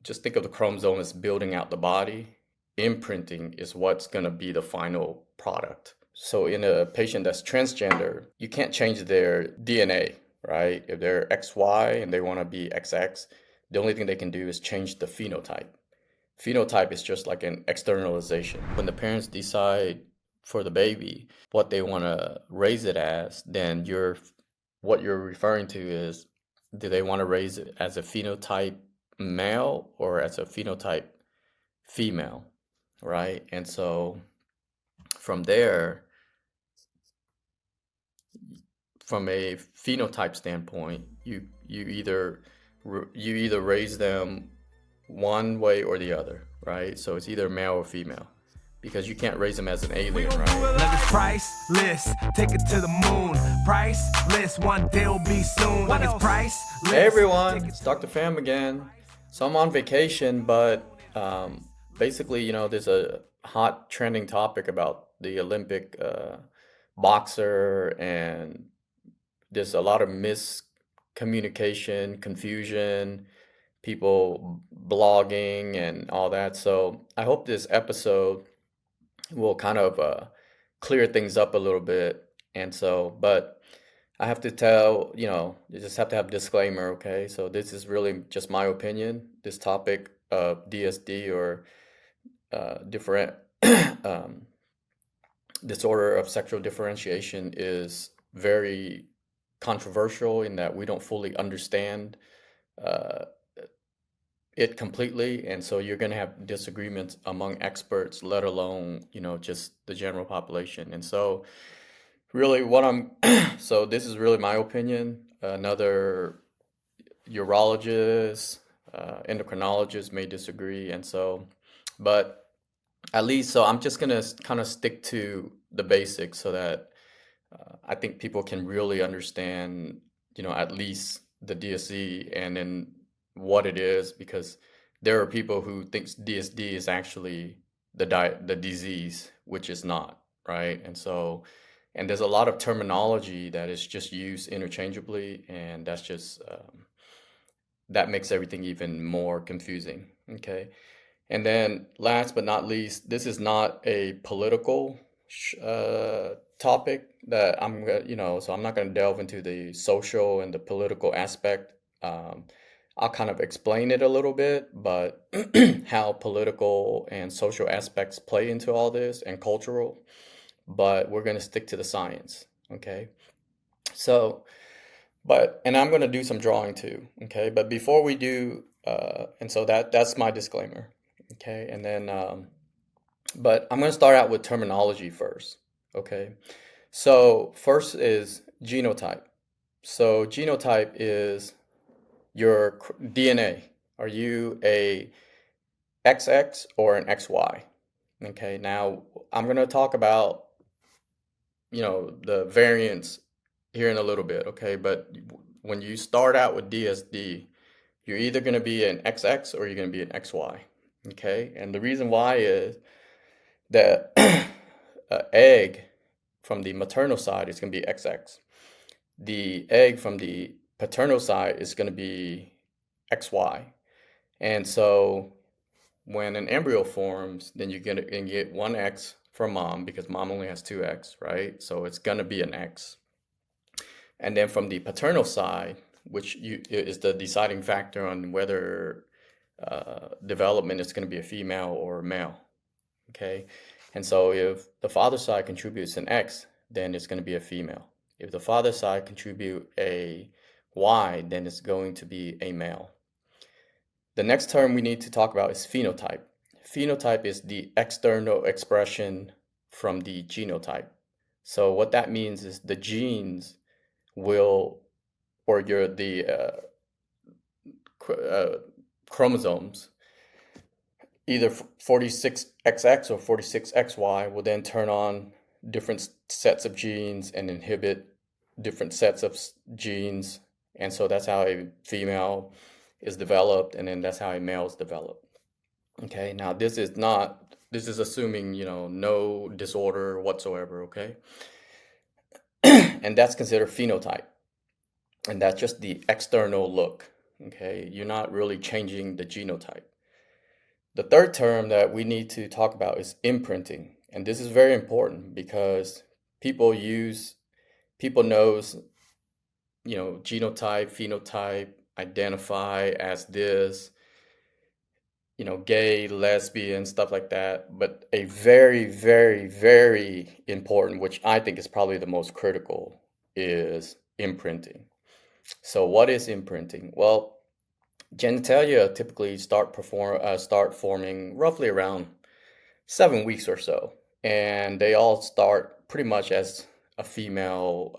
just think of the chromosome as building out the body. Imprinting is what's going to be the final product. So in a patient that's transgender, you can't change their DNA, right? If they're XY and they want to be XX, the only thing they can do is change the phenotype. Phenotype is just like an externalization. When the parents decide for the baby what they want to raise it as, then what you're referring to is, do they want to raise it as a phenotype male or as a phenotype female, right? And so from there, from a phenotype standpoint, you either raise them one way or the other, right? So it's either male or female, because you can't raise them as an alien, right? Love is priceless, take it to the moon. Priceless, one day will be soon. Love is priceless. Hey everyone, it's Dr. Pham again. So I'm on vacation, but basically, there's a hot trending topic about the Olympic boxer, and there's a lot of miscommunication, confusion, people blogging and all that. So I hope this episode will kind of clear things up a little bit. And so, but I have to tell, you just have to have a disclaimer, okay? So this is really just my opinion. This topic of DSD, or different um, disorder of sexual differentiation, is very controversial in that we don't fully understand uh, it completely, and so you're going to have disagreements among experts, let alone, just the general population. And so really so this is really my opinion. Another urologist, endocrinologist may disagree, and so, but at least, so I'm just gonna kind of stick to the basics so that I think people can really understand, at least the DSD and then what it is, because there are people who thinks DSD is actually the disease, which is not, right? And so, and there's a lot of terminology that is just used interchangeably, and that's just that makes everything even more confusing. Okay. And then last but not least, this is not a political topic that I'm gonna, so I'm not going to delve into the social and the political aspect. I'll kind of explain it a little bit, but how political and social aspects play into all this, and cultural, but we're going to stick to the science. Okay. So, and I'm going to do some drawing too. Okay. But before we do, and so that's my disclaimer. Okay. And then, but I'm going to start out with terminology first. Okay. So first is genotype. So genotype is your DNA. Are you a XX or an XY? Okay. Now I'm going to talk about, the variants here in a little bit. Okay. But when you start out with DSD, you're either going to be an XX or you're going to be an XY. Okay. And the reason why is that egg from the maternal side is going to be XX. The egg from the paternal side is going to be XY. And so when an embryo forms, then you're going to get one X from mom, because mom only has two X, right? So it's going to be an X. And then from the paternal side, which is the deciding factor on whether development is going to be a female or a male. Okay. And so if the father side contributes an X, then it's going to be a female. If the father side contribute a Y, then it's going to be a male. The next term we need to talk about is phenotype. Phenotype is the external expression from the genotype. So what that means is the genes will, or the chromosomes, either 46XX or 46XY, will then turn on different sets of genes and inhibit different sets of genes. And so that's how a female is developed, and then that's how a male is developed. Okay, now this is assuming, no disorder whatsoever, okay? And that's considered phenotype. And that's just the external look, okay? You're not really changing the genotype. The third term that we need to talk about is imprinting. And this is very important because people use, people knows, genotype, phenotype, identify as this, gay, lesbian, stuff like that. But a very, very, very important, which I think is probably the most critical, is imprinting. So what is imprinting? Well, genitalia typically start forming roughly around 7 weeks or so, and they all start pretty much as a female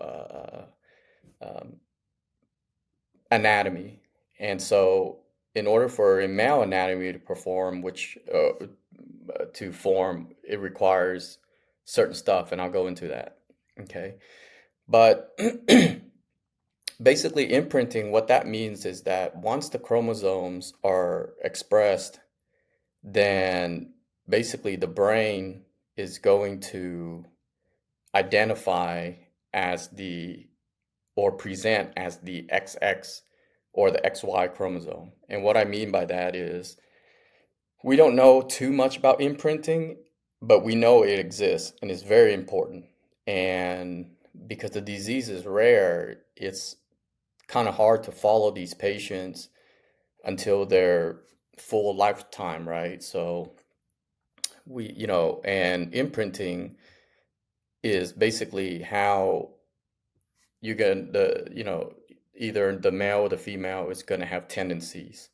um, anatomy. And so, in order for a male anatomy to perform, which to form, it requires certain stuff, and I'll go into that. Okay, but basically, imprinting, what that means is that once the chromosomes are expressed, then basically the brain is going to identify as the or present as the XX or the XY chromosome. And what I mean by that is we don't know too much about imprinting, but we know it exists and it's very important. And because the disease is rare, it's kind of hard to follow these patients until their full lifetime, right? So and imprinting is basically how you get either the male or the female is going to have tendencies.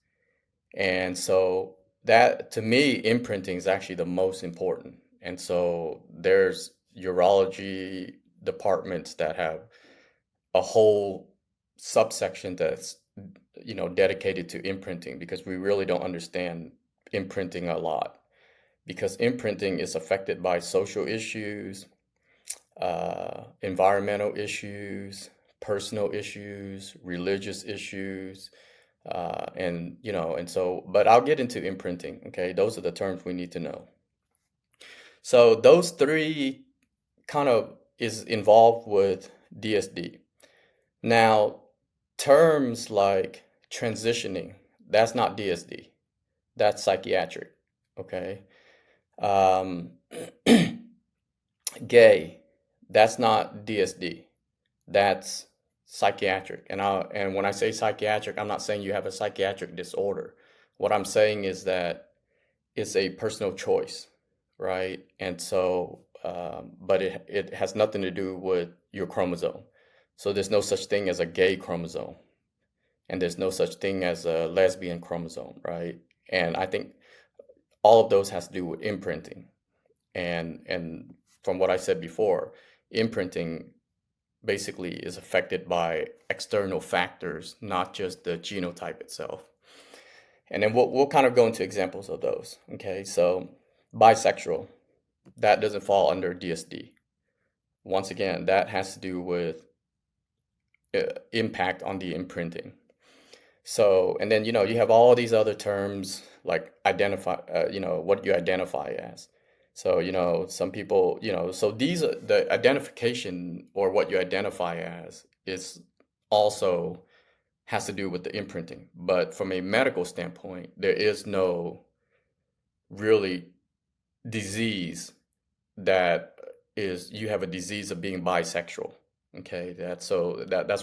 And so that, to me, imprinting is actually the most important. And so there's urology departments that have a whole subsection that's, dedicated to imprinting because we really don't understand imprinting a lot because imprinting is affected by social issues, environmental issues, personal issues, religious issues, and so, but I'll get into imprinting. Okay, those are the terms we need to know. So those three kind of is involved with DSD. Now, terms like transitioning, that's not DSD. That's psychiatric. Okay. Um, Gay, that's not DSD. That's psychiatric. And when I say psychiatric, I'm not saying you have a psychiatric disorder. What I'm saying is that it's a personal choice, right? And so, but it has nothing to do with your chromosome. So there's no such thing as a gay chromosome, and there's no such thing as a lesbian chromosome, right? And I think all of those has to do with imprinting. And from what I said before, imprinting basically is affected by external factors, not just the genotype itself. And then we'll kind of go into examples of those. Okay, so bisexual, that doesn't fall under DSD. Once again, that has to do with impact on the imprinting. So, and then, you have all these other terms like identify, what you identify as. So, some people, so these are the identification or what you identify as is also has to do with the imprinting. But from a medical standpoint, there is no really disease that is you have a disease of being bisexual. Okay, that's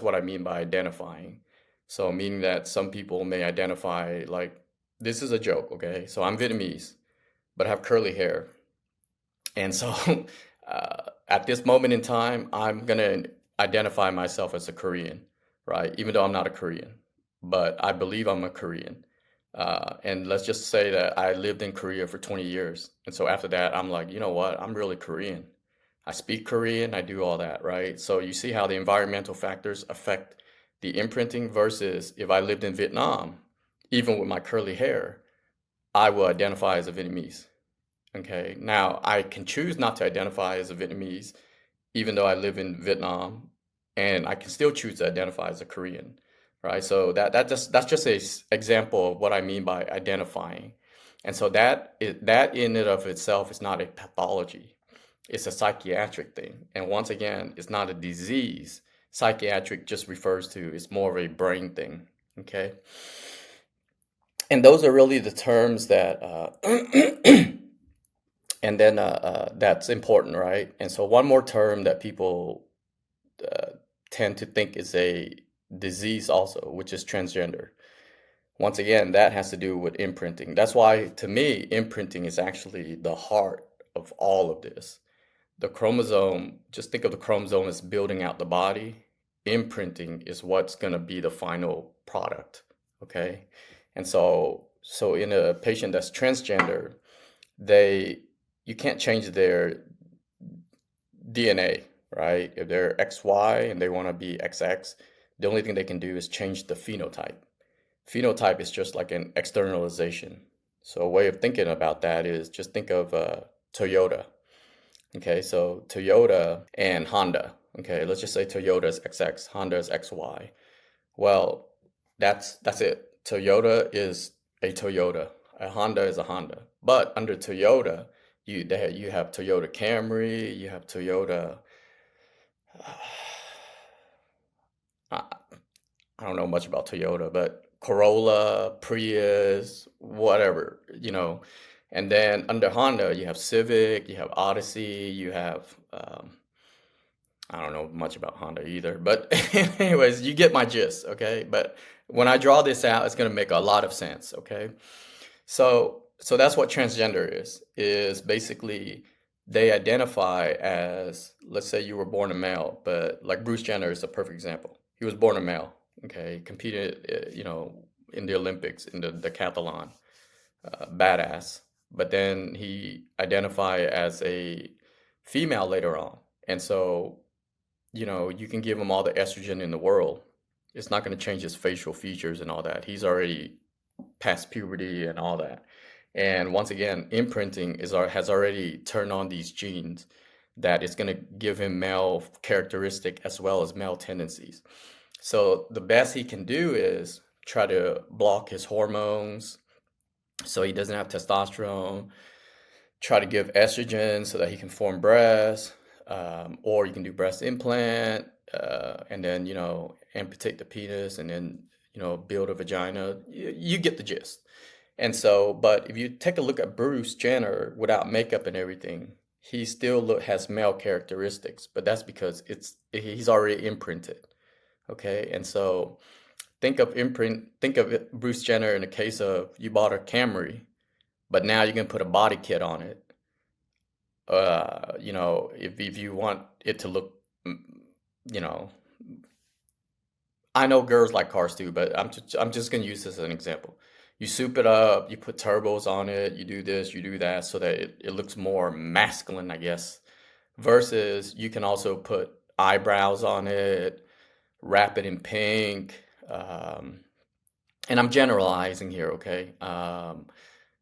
what I mean by identifying. So meaning that some people may identify like this is a joke, okay? So I'm Vietnamese, but I have curly hair. And so at this moment in time, I'm gonna identify myself as a Korean, right? Even though I'm not a Korean, but I believe I'm a Korean. And let's just say that I lived in Korea for 20 years. And so after that, I'm like, you know what? I'm really Korean. I speak Korean, I do all that, right? So you see how the environmental factors affect the imprinting versus if I lived in Vietnam, even with my curly hair, I will identify as a Vietnamese. Okay, now I can choose not to identify as a Vietnamese, even though I live in Vietnam, and I can still choose to identify as a Korean, right? So that's just a example of what I mean by identifying. And so that in and of itself is not a pathology. It's a psychiatric thing. And once again, it's not a disease. Psychiatric just refers to it's more of a brain thing. Okay. And those are really the terms that, and then that's important, right? And so one more term that people uh, tend to think is a disease also, which is transgender. Once again, that has to do with imprinting. That's why, to me, imprinting is actually the heart of all of this. The chromosome, just think of the chromosome as building out the body. Imprinting is what's going to be the final product. Okay. And so in a patient that's transgender, they, you can't change their DNA, right? If they're XY and they want to be XX, the only thing they can do is change the phenotype. Phenotype is just like an externalization. So a way of thinking about that is just think of Toyota. Okay, so Toyota and Honda. Okay, let's just say Toyota is XX, Honda is XY. Well, that's it. Toyota is a Toyota. A Honda is a Honda. But under Toyota, you have Toyota Camry, you have Toyota. I, I don't know much about Toyota, but Corolla, Prius, whatever, you know. And then under Honda, you have Civic, you have Odyssey, you have I don't know much about Honda either, but anyways, you get my gist, okay? But when I draw this out, it's going to make a lot of sense, okay? So that's what transgender is basically they identify as, let's say you were born a male, but like Bruce Jenner is a perfect example. He was born a male, okay? Competed, in the Olympics in the decathlon, badass. But then he identified as a female later on. And so you can give him all the estrogen in the world. It's not going to change his facial features and all that. He's already past puberty and all that. And once again, imprinting has already turned on these genes that it's going to give him male characteristic as well as male tendencies. So the best he can do is try to block his hormones so he doesn't have testosterone, try to give estrogen so that he can form breasts, or you can do breast implant, and then amputate the penis, and then build a vagina. You get the gist. And so, but if you take a look at Bruce Jenner without makeup and everything, he still has male characteristics, but that's because he's already imprinted. Okay, and so think of Bruce Jenner in the case of you bought a Camry, but now you can put a body kit on it. If you want it to look, mm, you know, I know girls like cars too, but I'm just gonna use this as an example. You soup it up, you put turbos on it, you do this, you do that, so that it looks more masculine, I guess. Versus you can also put eyebrows on it, wrap it in pink, and I'm generalizing here, okay?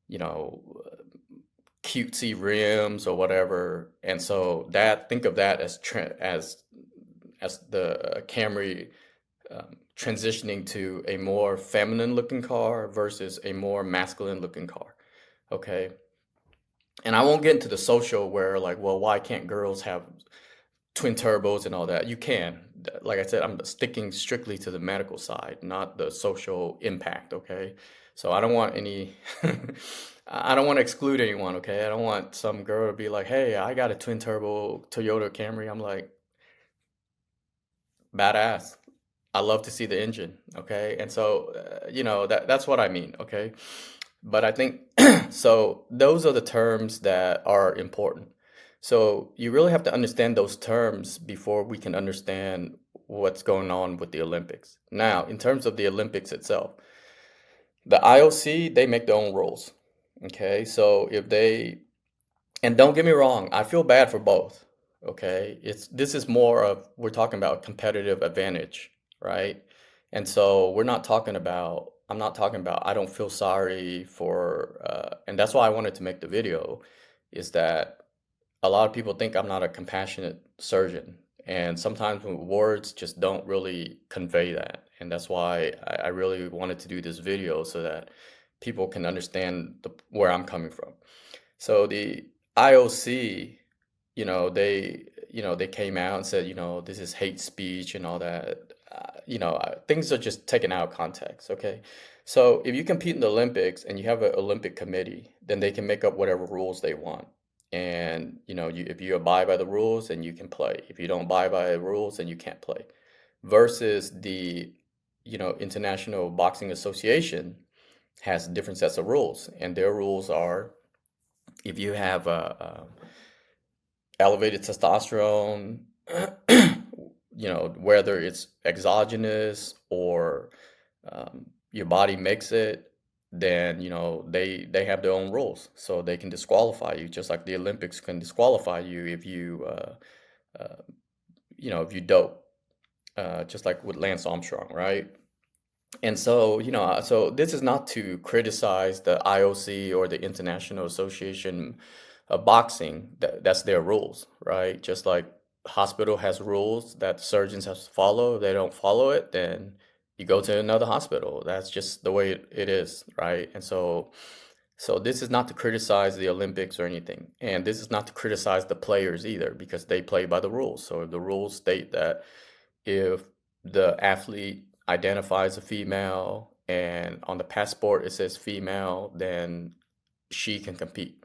You know, cutesy rims or whatever. And so think of that as the Camry transitioning to a more feminine looking car versus a more masculine looking car. Okay. And I won't get into the social where like, well, why can't girls have twin turbos and all that? You can. Like I said, I'm sticking strictly to the medical side, not the social impact. Okay. So I don't want any, I don't want to exclude anyone. Okay. I don't want some girl to be like, hey, I got a twin turbo Toyota Camry. I'm like, badass. I love to see the engine, okay? And so, that's what I mean, okay? But I think so those are the terms that are important. So you really have to understand those terms before we can understand what's going on with the Olympics. Now, in terms of the Olympics itself, the IOC, they make their own rules, okay? So if they and don't get me wrong, I feel bad for both. Okay. This is more of we're talking about competitive advantage, right? And so I'm not talking about I don't feel sorry for and that's why I wanted to make the video is that a lot of people think I'm not a compassionate surgeon. And sometimes words just don't really convey that. And that's why I really wanted to do this video so that people can understand where I'm coming from. So the IOC, they came out and said, this is hate speech and all that. Things are just taken out of context, okay? So if you compete in the Olympics and you have an Olympic committee, then they can make up whatever rules they want. And if you abide by the rules, then you can play. If you don't abide by the rules, then you can't play. Versus the, International Boxing Association has different sets of rules, and their rules are if you have elevated testosterone, whether it's exogenous or your body makes it, then they have their own rules, so they can disqualify you, just like the Olympics can disqualify you uh, if you dope, just like with Lance Armstrong, right? And so, so this is not to criticize the IOC or the International Association of Boxing. That's their rules, right? Just like hospital has rules that surgeons have to follow. If they don't follow it, then you go to another hospital. That's just the way it is, right? And so this is not to criticize the Olympics or anything. And this is not to criticize the players either, because they play by the rules. So if the rules state that if the athlete identifies a female and on the passport it says female, then she can compete.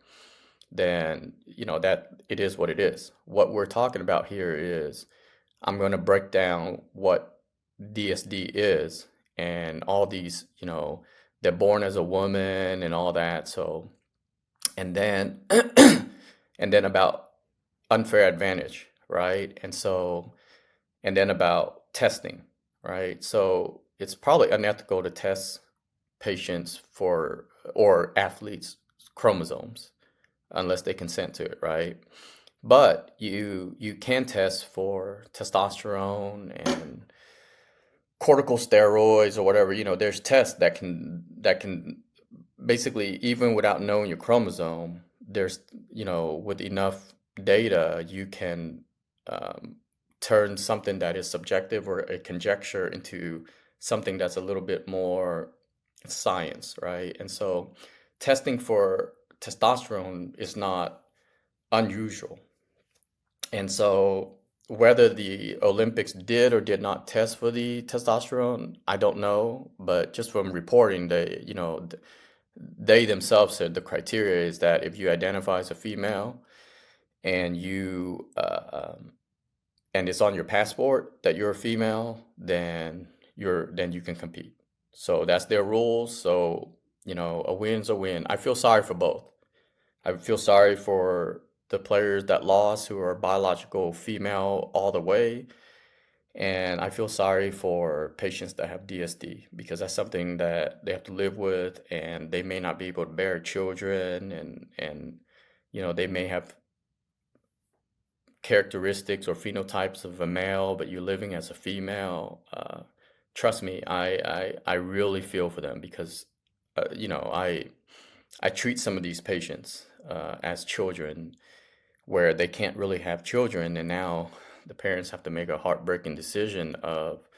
Then, that it is what it is. What we're talking about here is I'm going to break down what DSD is and all these, they're born as a woman and all that. So, and then, and then about unfair advantage, right? And then about testing, right? So it's probably unethical to test patients for or athletes' chromosomes unless they consent to it, right? But you can test for testosterone and corticosteroids or whatever. There's tests that can basically, even without knowing your chromosome, there's with enough data you can um, turn something that is subjective or a conjecture into something that's a little bit more science, right? And so testing for testosterone is not unusual. And so whether the Olympics did or did not test for the testosterone, I don't know. But just from reporting, they themselves said the criteria is that if you identify as a female and and it's on your passport that you're a female, then you can compete. So that's their rules. So, a win's a win. I feel sorry for both. I feel sorry for the players that lost who are biological female all the way. And I feel sorry for patients that have DSD because that's something that they have to live with, and they may not be able to bear children, and they may have characteristics or phenotypes of a male, but you're living as a female. Trust me, I really feel for them because I treat some of these patients as children where they can't really have children, and now the parents have to make a heartbreaking decision of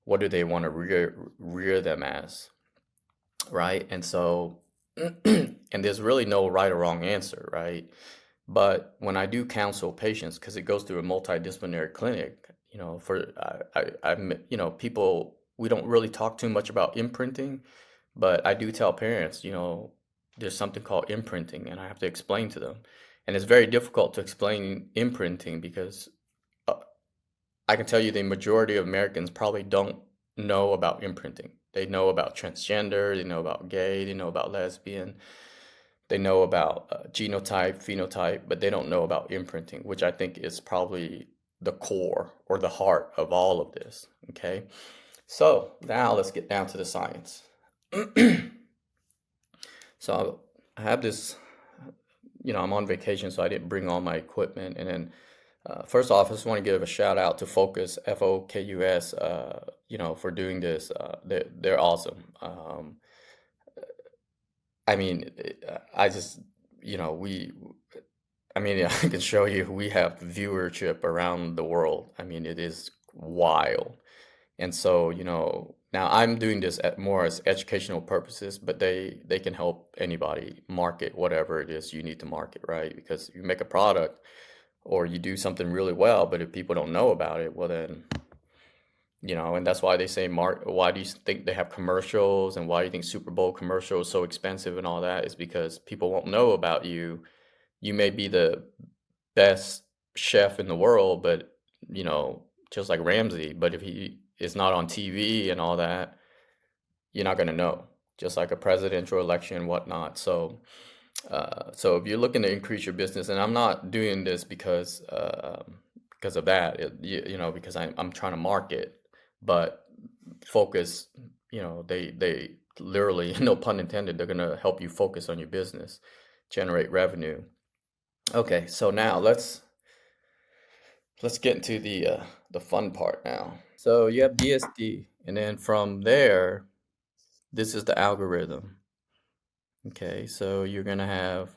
what do they want to rear them as, right? And so, and there's really no right or wrong answer, right? But when I do counsel patients, because it goes through a multidisciplinary clinic, people, we don't really talk too much about imprinting, but I do tell parents, there's something called imprinting, and I have to explain to them. And it's very difficult to explain imprinting because uh, I can tell you the majority of Americans probably don't know about imprinting. They know about transgender, they know about gay, they know about lesbian, they know about genotype, phenotype, but they don't know about imprinting, which I think is probably the core or the heart of all of this. Okay, so now let's get down to the science. So I have this, I'm on vacation, so I didn't bring all my equipment. And then, first off, I just want to give a shout out to Focus, Focus, for doing this. They're awesome. I mean, I just, we, I mean, I can show you we have viewership around the world. I mean, it is wild. And so, now I'm doing this at more as educational purposes, but they can help anybody market whatever it is you need to market, right? Because you make a product or you do something really well, but if people don't know about it, well then, And that's why they say, Mark, why do you think they have commercials and why do you think Super Bowl commercials so expensive and all that is because people won't know about you. You may be the best chef in the world, but just like Ramsay, but if he is not on TV and all that, you're not going to know, just like a presidential election and whatnot. So if you're looking to increase your business, and I'm not doing this because of that, because I'm trying to market, but focus, they literally, no pun intended, they're gonna help you focus on your business, generate revenue. Okay, so now let's get into the fun part now. So you have DSD, and then from there, this is the algorithm. Okay, so you're gonna have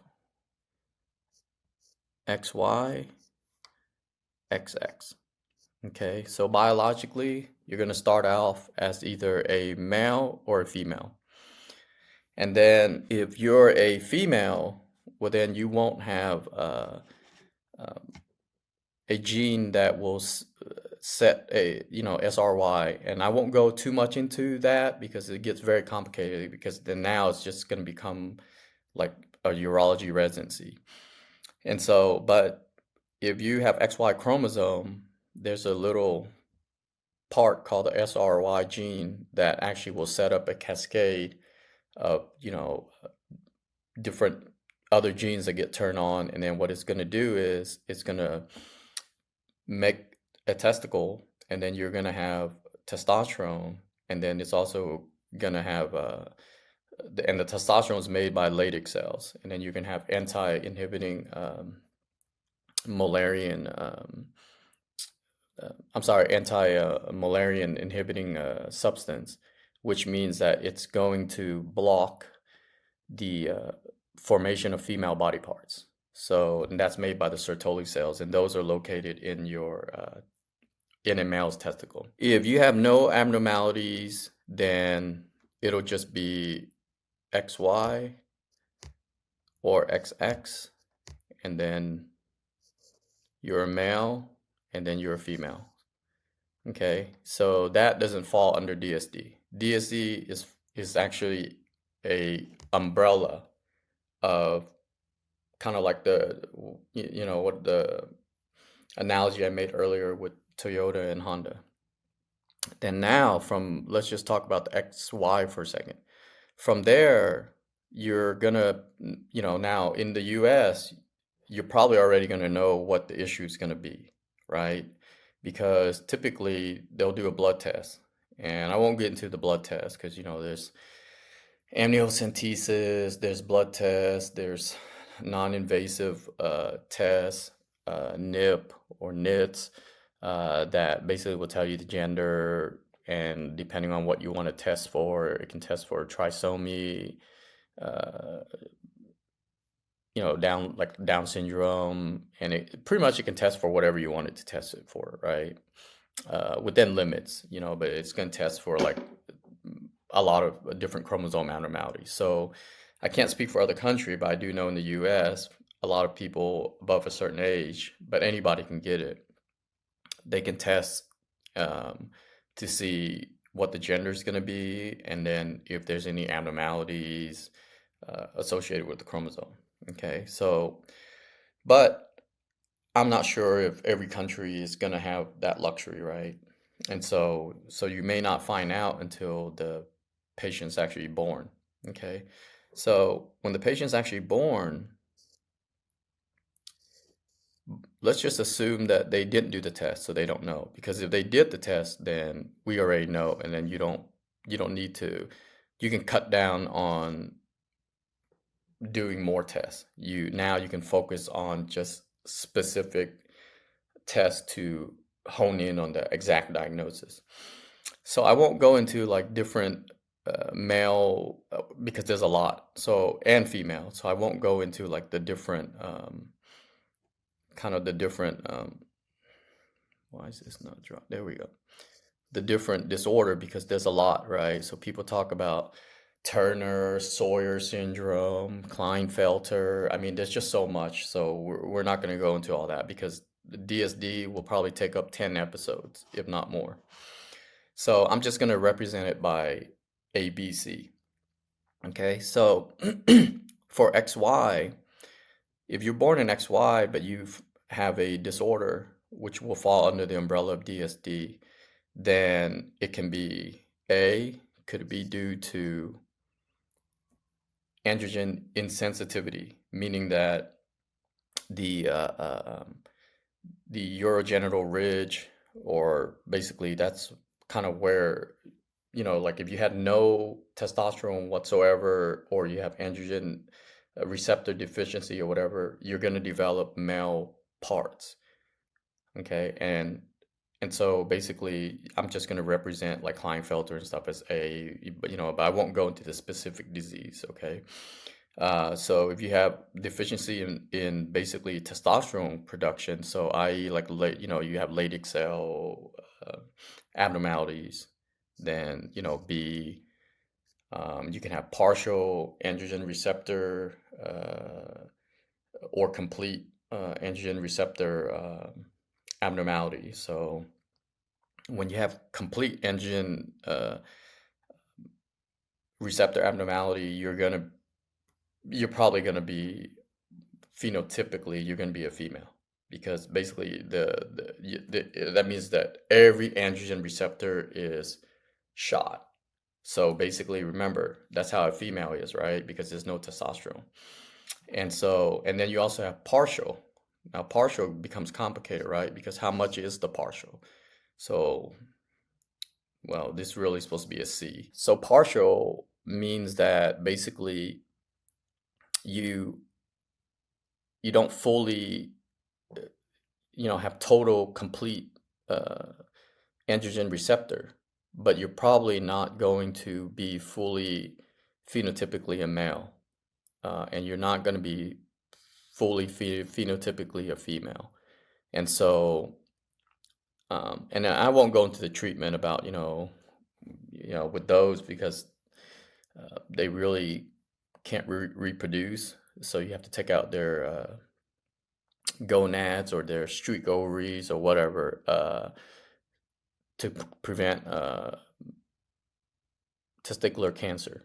XY, XX. Okay, so biologically, you're going to start off as either a male or a female. And then if you're a female, well, then you won't have um, a gene that will set a, SRY. And I won't go too much into that because it gets very complicated because then now it's just going to become like a urology residency. And so, but if you have XY chromosome, there's a little part called the SRY gene that actually will set up a cascade of, different other genes that get turned on. And then what it's going to do is it's going to make a testicle, and then you're going to have testosterone, and then it's also going to have and the testosterone is made by Leydig cells, and then you can have anti-inhibiting Mullerian I'm sorry, anti-Mullerian inhibiting substance, which means that it's going to block the formation of female body parts. So, and that's made by the Sertoli cells, and those are located in a male's testicle. If you have no abnormalities, then it'll just be XY or XX, and then you're a male, and then you're a female. Okay, so that doesn't fall under DSD. DSD is actually a umbrella of kind of like what the analogy I made earlier with Toyota and Honda. Then now let's just talk about the XY for a second. From there, you're gonna, now in the US, you're probably already gonna know what the issue is gonna be, right? Because typically they'll do a blood test. And I won't get into the blood test because, there's amniocentesis, there's blood tests, there's non-invasive tests, NIP or NITs, that basically will tell you the gender, and depending on what you want to test for, it can test for trisomy, uh, Down syndrome, and it pretty much it can test for whatever you want it to test it for, right? Within limits, but it's going to test for like a lot of different chromosome abnormalities. So I can't speak for other country, but I do know in the US, a lot of people above a certain age, but anybody can get it. They can test um, to see what the gender is going to be, and then if there's any abnormalities associated with the chromosome. Okay, so, but I'm not sure if every country is going to have that luxury, right? And so you may not find out until the patient's actually born. Okay, so when the patient's actually born, let's just assume that they didn't do the test, so they don't know. Because if they did the test, then we already know, and then you don't need to. You can cut down on doing more tests. You can focus on just specific tests to hone in on the exact diagnosis. So I won't go into like different male because there's a lot. So and female. So I won't go into like the different kind of the different why is this not drop? There we go. The different disorder because there's a lot, right? So people talk about Turner, Sawyer syndrome, Klinefelter. I mean, there's just so much. So we're not going to go into all that because the DSD will probably take up 10 episodes, if not more. So I'm just going to represent it by ABC. Okay, so for XY, if you're born in XY, but you have a disorder which will fall under the umbrella of DSD, then it can be A, could it be due to androgen insensitivity, meaning that the the urogenital ridge, or basically that's kind of where, like if you had no testosterone whatsoever, or you have androgen receptor deficiency or whatever, you're going to develop male parts. Okay. And so basically, I'm just going to represent like Klinefelter and stuff as a, but I won't go into the specific disease. Okay. So if you have deficiency in basically testosterone production, so i.e. like you have Leydig cell uh, abnormalities, then B, you can have partial androgen receptor or complete androgen receptor abnormality. So when you have complete androgen receptor abnormality, you're probably gonna be phenotypically you're gonna be a female, because basically that means that every androgen receptor is shot. So basically, remember, that's how a female is, right? Because there's no testosterone. And then you also have partial. Now, partial becomes complicated, right? Because how much is the partial? So, well, this really is supposed to be a C. So partial means that basically you you don't fully, have total complete uh, androgen receptor, but you're probably not going to be fully phenotypically a male, and you're not going to be fully phenotypically a female. And so, and I won't go into the treatment about, with those, because they really can't reproduce. So you have to take out their gonads or their streak ovaries or whatever, to prevent testicular cancer.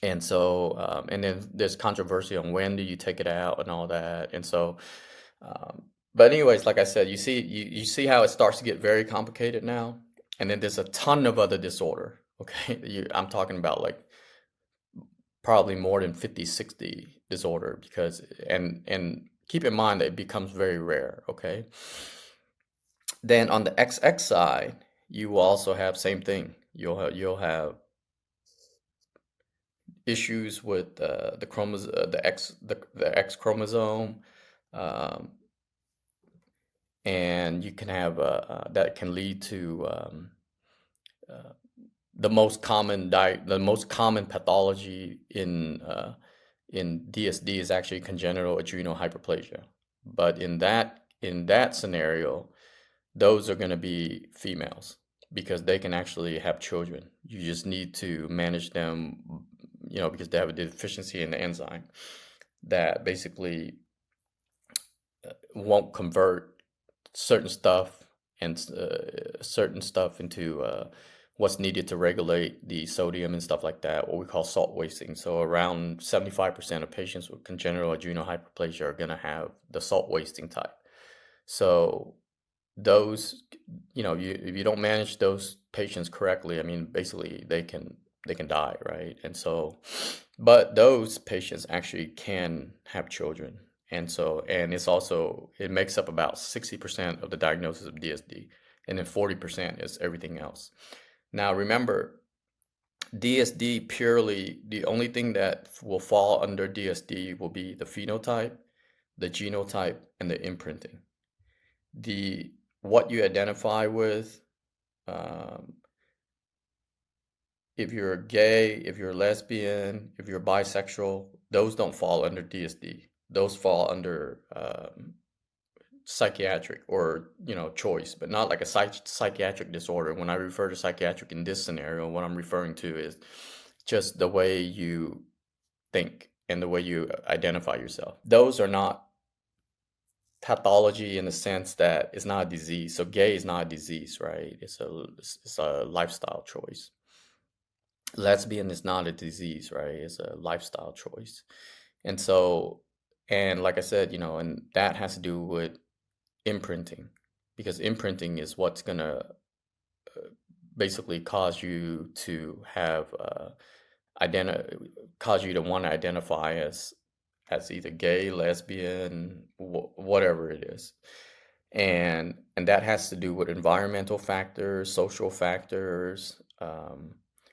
And so, and then there's controversy on when do you take it out and all that. And so, but anyways, like I said, you see how it starts to get very complicated now. And then there's a ton of other disorder. Okay, I'm talking about like probably more than 50, 60 disorder, because and keep in mind that it becomes very rare. Okay, then on the XX side, you will also have same thing. You'll have issues with the X chromosome, um, and you can have that can lead to uh, the most common pathology in DSD is actually congenital adrenal hyperplasia. But in that scenario, those are going to be females, because they can actually have children. You just need to manage them, because they have a deficiency in the enzyme that basically won't convert certain stuff and certain stuff into what's needed to regulate the sodium and stuff like that, what we call salt wasting. So around 75% of patients with congenital adrenal hyperplasia are going to have the salt wasting type. So those, if you don't manage those patients correctly, I mean, basically they can die, right? And so, but those patients actually can have children. And so, and it makes up about 60% of the diagnosis of DSD, and then 40% is everything else. Now, remember, DSD purely, the only thing that will fall under DSD will be the phenotype, the genotype, and the imprinting. The what you identify with, um, if you're gay, if you're lesbian, if you're bisexual, those don't fall under DSD. Those fall under psychiatric, or choice, but not like a psychiatric disorder. When I refer to psychiatric in this scenario, what I'm referring to is just the way you think and the way you identify yourself. Those are not pathology in the sense that it's not a disease. So gay is not a disease, right? It's a lifestyle choice. Lesbian is not a disease, right? It's a lifestyle choice. And so, and like I said, and that has to do with imprinting, because imprinting is what's gonna basically cause you to have cause you to want to identify as either gay, lesbian, whatever it is. And that has to do with environmental factors, social factors,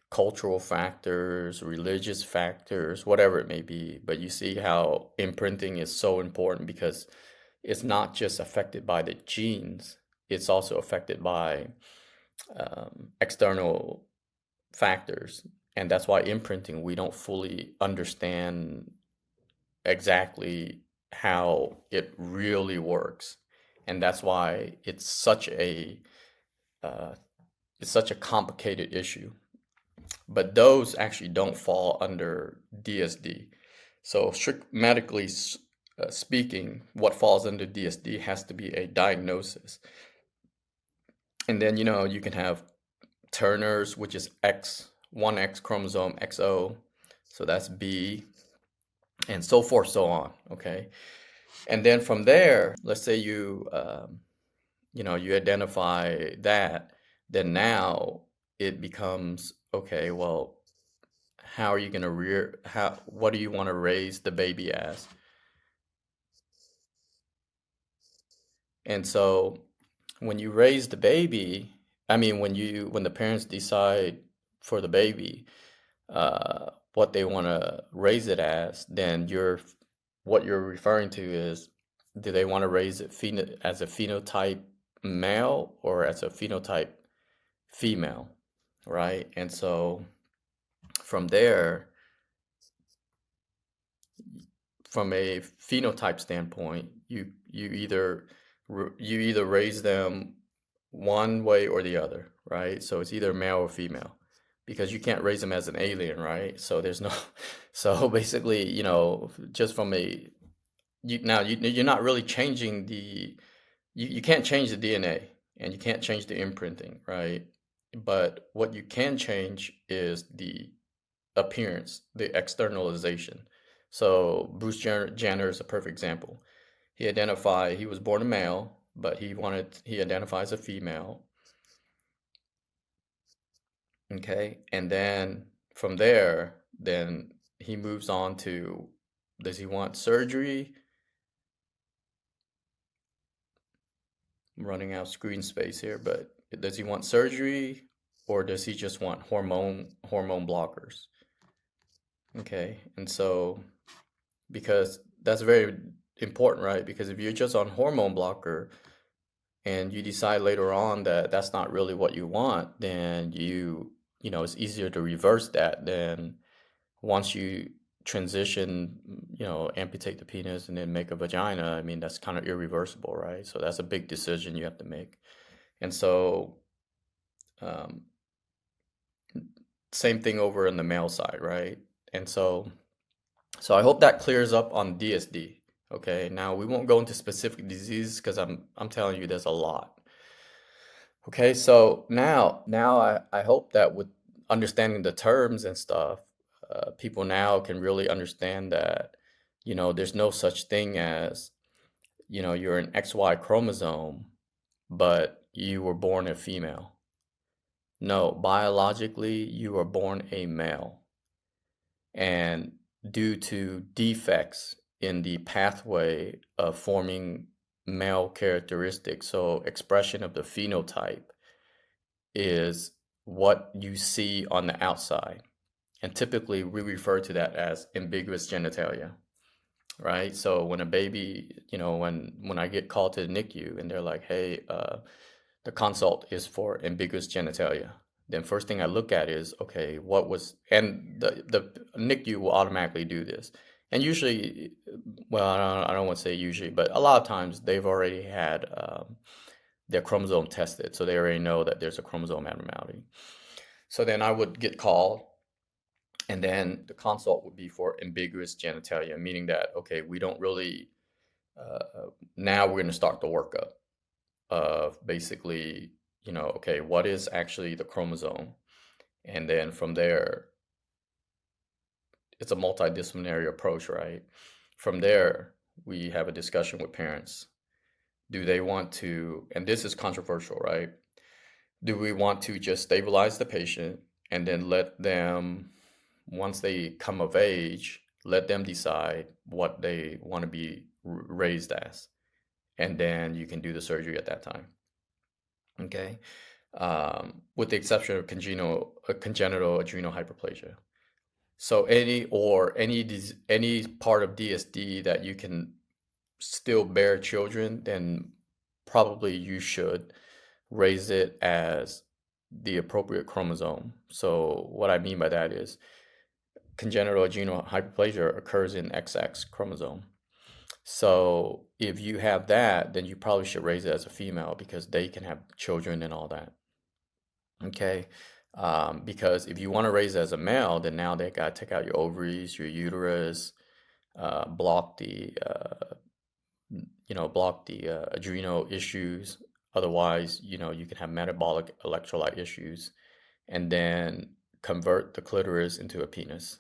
cultural factors, religious factors, whatever it may be. But you see how imprinting is so important, because it's not just affected by the genes, it's also affected by external factors. And that's why imprinting, we don't fully understand exactly how it really works. And that's why uh, it's such a complicated issue. But those actually don't fall under DSD. So strict medically speaking, what falls under DSD has to be a diagnosis. And then, you can have Turner's, which is X, one X chromosome XO. So that's B, and so forth, so on. Okay. And then from there, let's say you identify that, then now it becomes, okay, well, how are you going to what do you want to raise the baby as? And so when you raise the baby, I mean, when the parents decide for the baby, what they want to raise it as, then what you're referring to is, do they want to raise it as a phenotype male or as a phenotype female, right? And so from there, from a phenotype standpoint, you either raise them one way or the other, right? So it's either male or female, because you can't raise them as an alien, right? So there's no, so basically, just from a you're not really changing you can't change the DNA, and you can't change the imprinting, right? But what you can change is the appearance, the externalization. So Jenner is a perfect example. He was born a male, but he identifies a female. Okay. And then from there, then he moves on to, does he want surgery? I'm running out of screen space here, but does he want surgery, or does he just want hormone blockers? Okay. And so, because that's very important, right? Because if you're just on hormone blocker and you decide later on that that's not really what you want, then it's easier to reverse that than once you transition, amputate the penis and then make a vagina. I mean, that's kind of irreversible, right? So that's a big decision you have to make. And so, um, same thing over in the male side, right? And so I hope that clears up on DSD. Okay, now we won't go into specific diseases because I'm telling you there's a lot. Okay, so now I hope that with understanding the terms and stuff, people now can really understand that, there's no such thing as, you're an XY chromosome, but you were born a female. No, biologically, you were born a male. And due to defects in the pathway of forming male characteristics, so expression of the phenotype is what you see on the outside. And typically we refer to that as ambiguous genitalia, right? So when a baby, when I get called to the NICU and they're like, hey, the consult is for ambiguous genitalia. Then first thing I look at is, okay, and the NICU will automatically do this. And usually, well, I don't want to say usually, but a lot of times they've already had their chromosome tested, so they already know that there's a chromosome abnormality. So then I would get called, and then the consult would be for ambiguous genitalia, meaning that, okay, we don't really Now we're going to start the workup of basically, okay, what is actually the chromosome? And then from there, it's a multidisciplinary approach, right? From there, we have a discussion with parents. Do they want to, and this is controversial, right? Do we want to just stabilize the patient and then let them, once they come of age, let them decide what they want to be raised as? And then you can do the surgery at that time. Okay. With the exception of congenital adrenal hyperplasia. So any part of DSD that you can still bear children, then probably you should raise it as the appropriate chromosome. So what I mean by that is congenital adrenal hyperplasia occurs in XX chromosome. So if you have that, then you probably should raise it as a female because they can have children and all that. Okay. Because if you want to raise it as a male, then now they got to take out your ovaries, your uterus, block the adrenal issues. Otherwise, you can have metabolic electrolyte issues, and then convert the clitoris into a penis.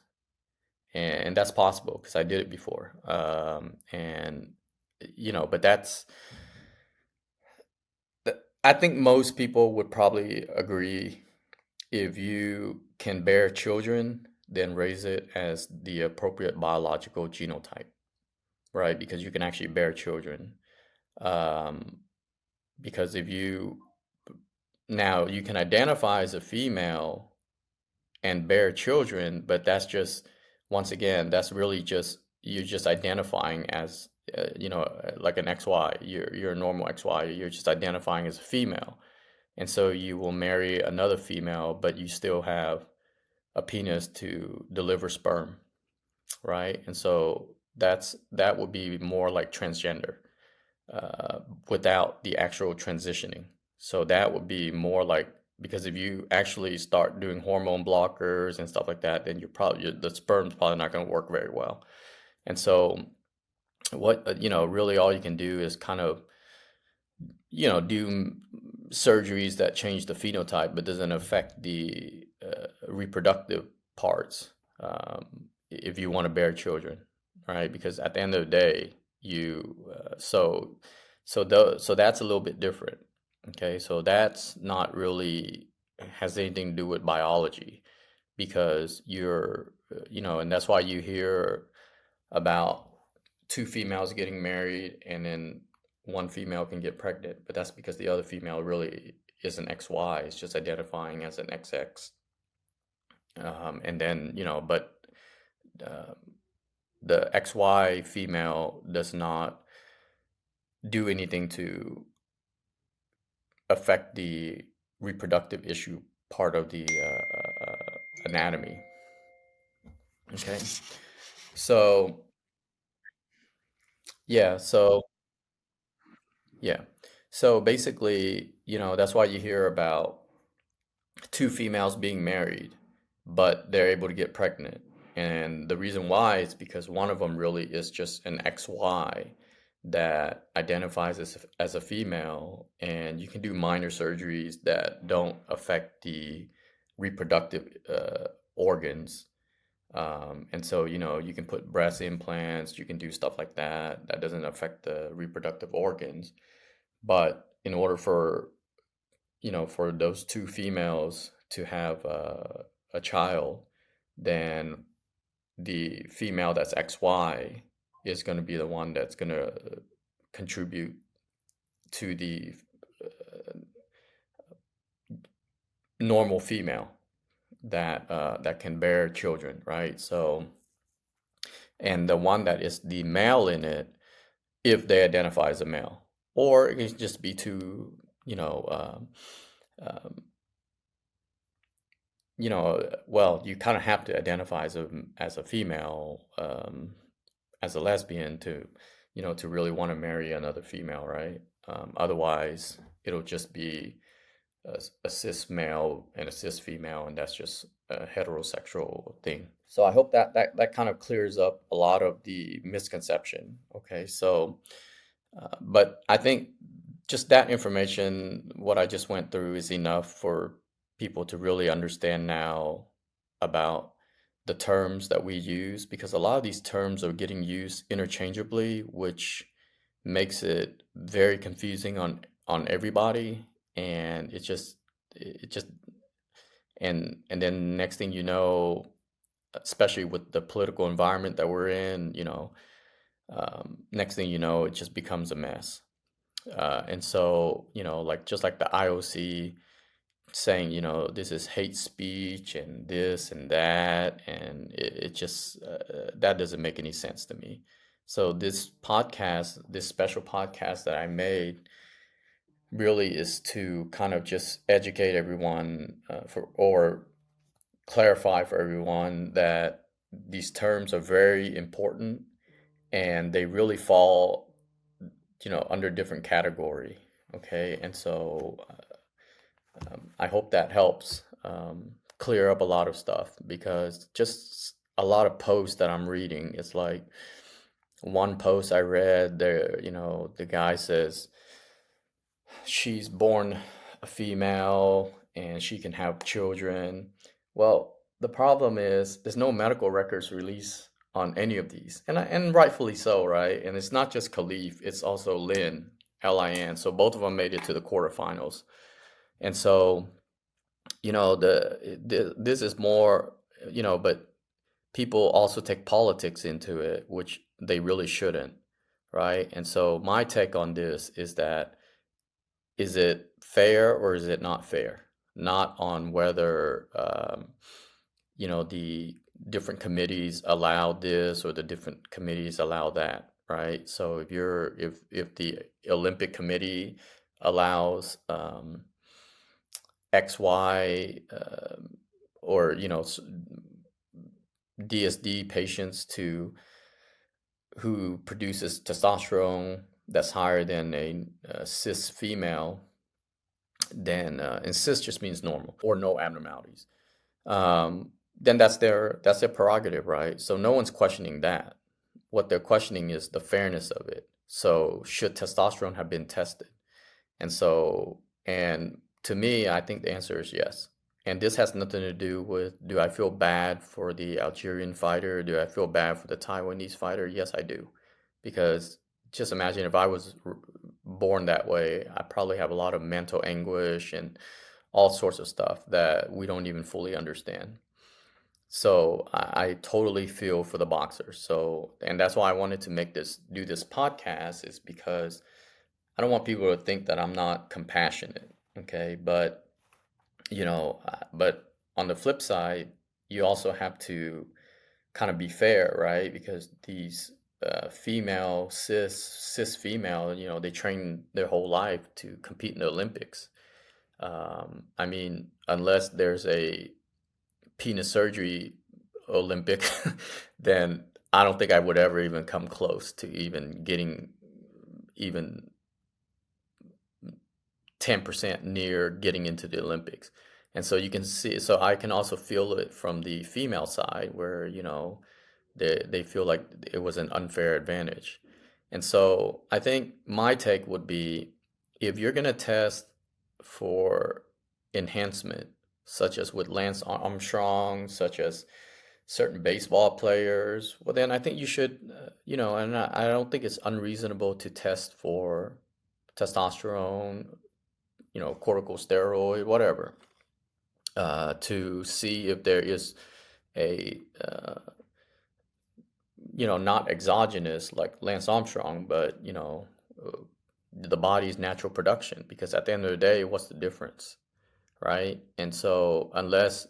And that's possible because I did it before. And but I think most people would probably agree if you can bear children, then raise it as the appropriate biological genotype, right? Because you can actually bear children. Um, because if you now you can identify as a female and bear children, but that's just once again, that's really just you're just identifying as like an XY. You're a normal XY. You're just identifying as a female, and so you will marry another female, but you still have a penis to deliver sperm, right? And so that would be more like transgender without the actual transitioning. So that would be more like because if you actually start doing hormone blockers and stuff like that, then the sperm's probably not going to work very well. And so what really all you can do is kind of do surgeries that change the phenotype but doesn't affect the reproductive parts if you want to bear children, right? Because at the end of the day, you so that's a little bit different. Okay, so that's not really has anything to do with biology because and that's why you hear about two females getting married and then one female can get pregnant, but that's because the other female really is an XY. It's just identifying as an XX. And then, but uh, the XY female does not do anything to affect the reproductive issue part of the anatomy. Okay. So, yeah. Yeah. So basically, that's why you hear about two females being married, but they're able to get pregnant. And the reason why is because one of them really is just an XY that identifies as a female, and you can do minor surgeries that don't affect the reproductive organs. And so, you can put breast implants, you can do stuff like that. That doesn't affect the reproductive organs. But in order for those two females to have a child, then the female that's XY is going to be the one that's going to contribute to the normal female that can bear children, right? So, and the one that is the male in it, if they identify as a male, or it can just be two, um, well, you kind of have to identify as a female, as a lesbian to really want to marry another female, right? Otherwise, it'll just be a cis male and a cis female, and that's just a heterosexual thing. So I hope that that kind of clears up a lot of the misconception. Okay, so but I think just that information, what I just went through, is enough for people to really understand now about the terms that we use, because a lot of these terms are getting used interchangeably, which makes it very confusing on everybody, and it just and then next thing you know, especially with the political environment that we're in, next thing you know, it just becomes a mess. And so, like just like the IOC saying, this is hate speech and this and that, and it just that doesn't make any sense to me. So this podcast, this special podcast that I made, really is to kind of just educate everyone for or clarify for everyone that these terms are very important, and they really fall, under different category. Okay, and so I hope that helps clear up a lot of stuff, because just a lot of posts that I'm reading, it's like one post I read there, the guy says she's born a female and she can have children. Well, the problem is there's no medical records released on any of these, and rightfully so, right? And it's not just Khalif; it's also Lin, Lin. So both of them made it to the quarterfinals, and so this is more, but people also take politics into it, which they really shouldn't, right? And so my take on this is that, is it fair or is it not fair? Not on whether the different committees allow this or the different committees allow that, right? So if the Olympic Committee allows XY, or DSD patients to who produces testosterone that's higher than a cis female, then and cis just means normal or no abnormalities. Then that's their prerogative, right? So no one's questioning that. What they're questioning is the fairness of it. So should testosterone have been tested? And to me, I think the answer is yes. And this has nothing to do with, do I feel bad for the Algerian fighter? Do I feel bad for the Taiwanese fighter? Yes, I do. Because just imagine if I was born that way, I probably have a lot of mental anguish and all sorts of stuff that we don't even fully understand. So I totally feel for the boxers. So, and that's why I wanted to do this podcast, is because I don't want people to think that I'm not compassionate. Okay. But on the flip side, you also have to kind of be fair, right? Because these female, cis female, they train their whole life to compete in the Olympics. I mean, unless there's a penis surgery Olympic, then I don't think I would ever even come close to even getting even 10% near getting into the Olympics. And so you can see, so I can also feel it from the female side where, they feel like it was an unfair advantage. And so I think my take would be, if you're going to test for enhancement, such as with Lance Armstrong, such as certain baseball players, well, then I think you should, and I don't think it's unreasonable to test for testosterone, corticosteroid, whatever, to see if there is a, not exogenous like Lance Armstrong, but, the body's natural production. Because at the end of the day, what's the difference, right? And so, unless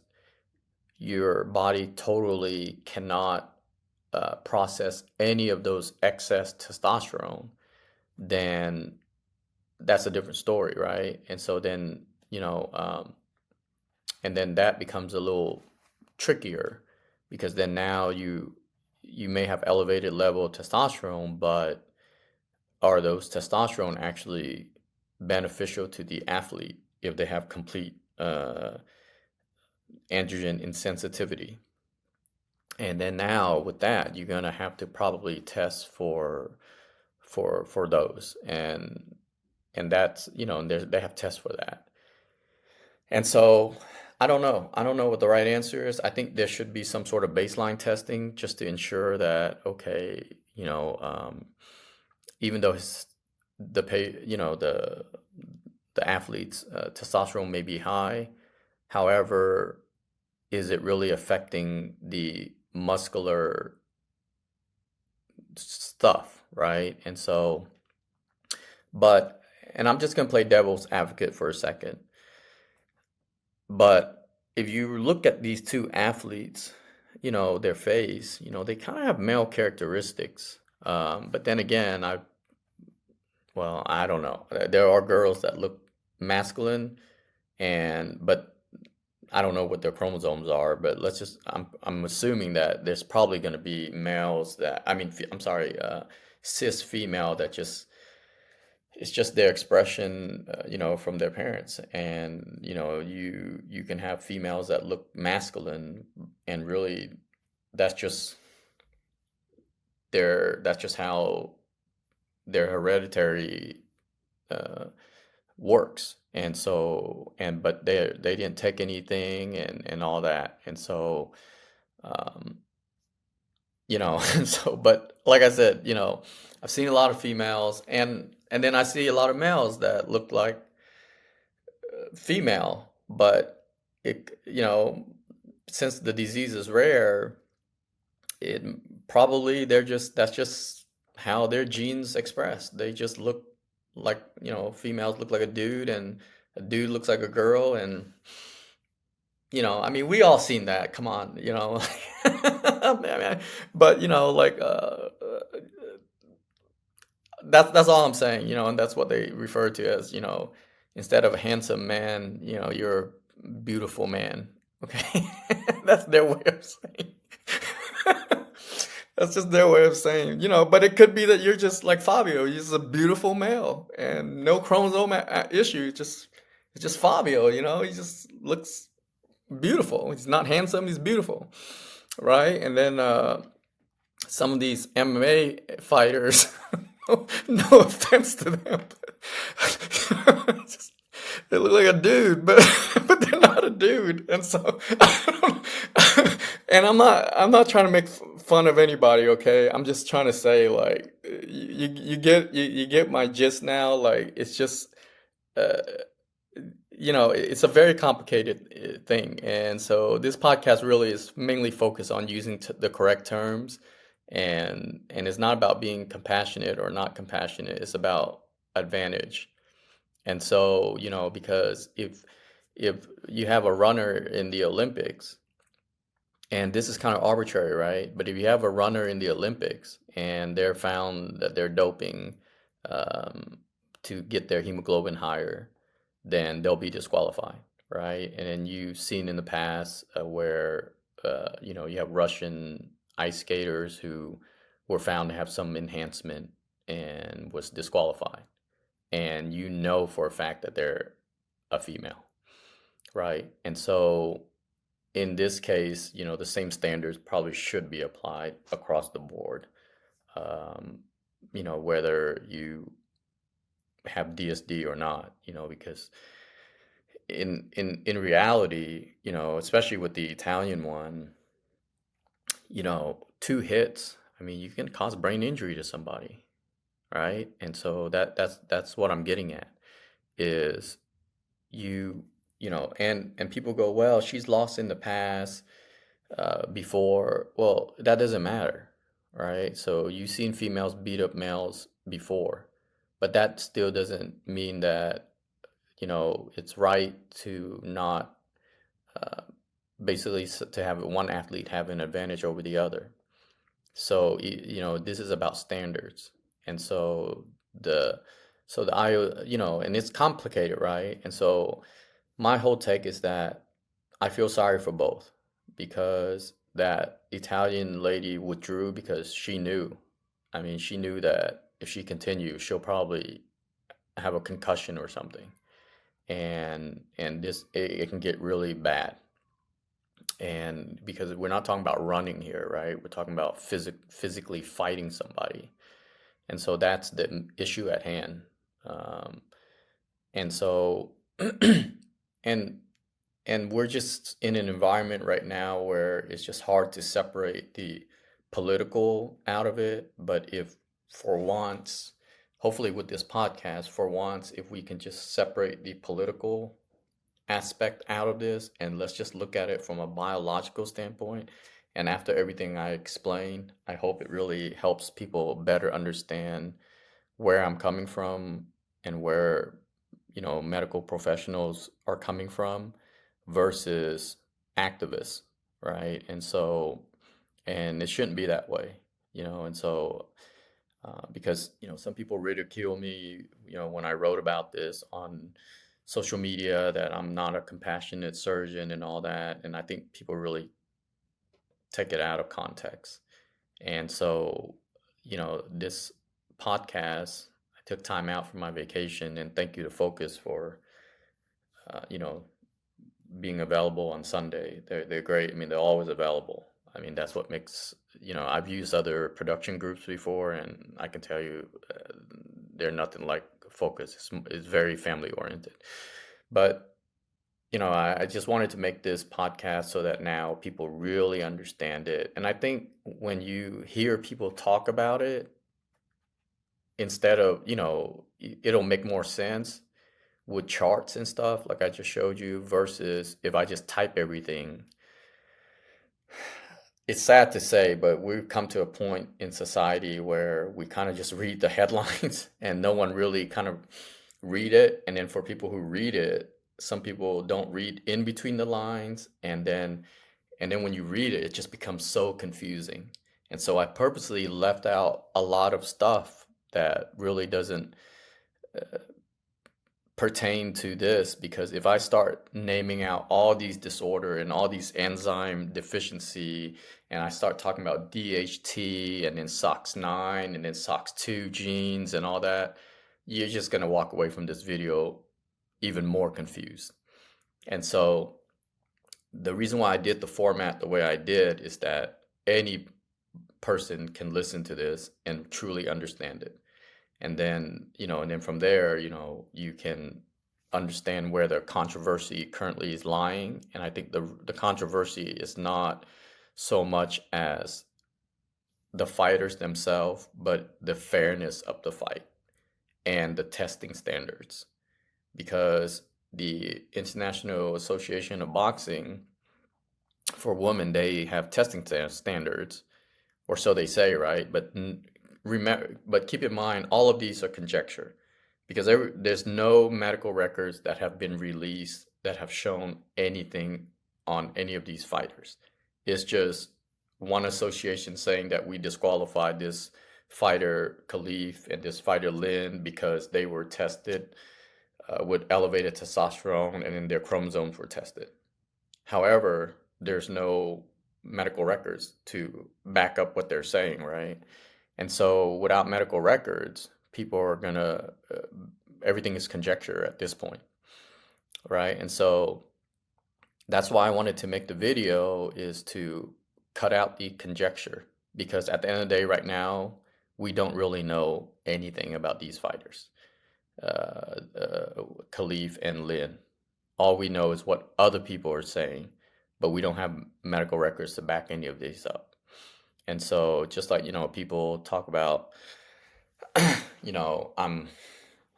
your body totally cannot process any of those excess testosterone, then that's a different story, right? And so then, and then that becomes a little trickier, because then now you may have elevated level of testosterone, but are those testosterone actually beneficial to the athlete if they have complete androgen insensitivity. And then now with that, you're gonna have to probably test for those, and that's, and they have tests for that. And so I don't know. I don't know what the right answer is. I think there should be some sort of baseline testing just to ensure that, okay, even though the pay, the athlete's testosterone may be high, however, is it really affecting the muscular stuff, right? And so, but, and I'm just gonna play devil's advocate for a second. But if you look at these two athletes, their face, they kind of have male characteristics. But then again, well, I don't know. There are girls that look masculine, but I don't know what their chromosomes are. But I'm assuming that there's probably going to be males that, I mean, I'm sorry, cis female that just it's just their expression, from their parents. And you can have females that look masculine, and really that's just that's just how their hereditary uh, works. And so, but they didn't take anything, and all that. And so, um, and so, but like I said, I've seen a lot of females, and then I see a lot of males that look like female, but since the disease is rare, it probably that's just how their genes express. They just look like, females look like a dude, and a dude looks like a girl, and I mean, we all seen that. Come on, I mean, but like that's all I'm saying, and that's what they refer to as, instead of a handsome man, you're a beautiful man. Okay. That's their way of saying. That's just their way of saying, but it could be that you're just like Fabio, you're just a beautiful male and no chromosome issue. It's just Fabio, he just looks beautiful. He's not handsome, he's beautiful. Right? And then some of these MMA fighters, no offense to them, but just, they look like a dude, but but they're not a dude, and so and I'm not trying to make fun of anybody, okay? I'm just trying to say, like, you get my gist now. Like, it's just uh, it's a very complicated thing. And so this podcast really is mainly focused on using the correct terms, and it's not about being compassionate or not compassionate. It's about advantage. And so, because if you have a runner in the Olympics, and this is kind of arbitrary, right? But if you have a runner in the Olympics and they're found that they're doping um, to get their hemoglobin higher, then they'll be disqualified, right? And then you've seen in the past where you have Russian ice skaters who were found to have some enhancement and was disqualified, and for a fact that they're a female, right? And so in this case, the same standards probably should be applied across the board. Um, whether you have DSD or not, because in reality, especially with the Italian one, two hits, I mean, you can cause brain injury to somebody, right? And so that's what I'm getting at is you and people go, well, she's lost in the past before. Well, that doesn't matter, right? So you've seen females beat up males before, but that still doesn't mean that it's right to not uh, basically to have one athlete have an advantage over the other. So this is about standards, and so the I and it's complicated, right? And so my whole take is that I feel sorry for both, because that Italian lady withdrew because she knew. I mean, she knew that if she continues, she'll probably have a concussion or something, and it can get really bad. And because we're not talking about running here, right? We're talking about physically fighting somebody. And so that's the issue at hand. Um, and so, and and we're just in an environment right now where it's just hard to separate the political out of it. But if for once, hopefully with this podcast, for once, if we can just separate the political aspect out of this and let's just look at it from a biological standpoint. And after everything I explained, I hope it really helps people better understand where I'm coming from and where, medical professionals are coming from versus activists, right? And it shouldn't be that way, and so because some people ridicule me, when I wrote about this on social media that I'm not a compassionate surgeon and all that, and I think people really take it out of context. And so, this podcast, I took time out from my vacation, and thank you to Focus for, you know, being available on Sunday. They're great. I mean, they're always available. I mean, that's what makes, I've used other production groups before, and I can tell you, they're nothing like Focus. It's very family oriented. But, I just wanted to make this podcast so that now people really understand it. And I think when you hear people talk about it, instead of, it'll make more sense with charts and stuff like I just showed you versus if I just type everything. It's sad to say, but we've come to a point in society where we kind of just read the headlines and no one really kind of read it. And then for people who read it, some people don't read in between the lines. And then when you read it, it just becomes so confusing. And so I purposely left out a lot of stuff that really doesn't pertain to this because if I start naming out all these disorder and all these enzyme deficiency and I start talking about DHT and then SOX9 and then SOX2 genes and all that, you're just going to walk away from this video even more confused. And so the reason why I did the format the way I did is that any person can listen to this and truly understand it. And then from there, you can understand where the controversy currently is lying. And I think the controversy is not so much as the fighters themselves, but the fairness of the fight and the testing standards. Because the International Association of Boxing for women, they have testing standards, or so they say, right? But remember, but keep in mind, all of these are conjecture because there's no medical records that have been released that have shown anything on any of these fighters. It's just one association saying that we disqualified this fighter Khalif and this fighter Lynn because they were tested with elevated testosterone and then their chromosomes were tested. However, there's no medical records to back up what they're saying, right? And so without medical records, people are gonna, everything is conjecture at this point, right? And so that's why I wanted to make the video is to cut out the conjecture because at the end of the day, right now, we don't really know anything about these fighters, Khalif and Lynn. All we know is what other people are saying, but we don't have medical records to back any of these up. And so just like, people talk about, I'm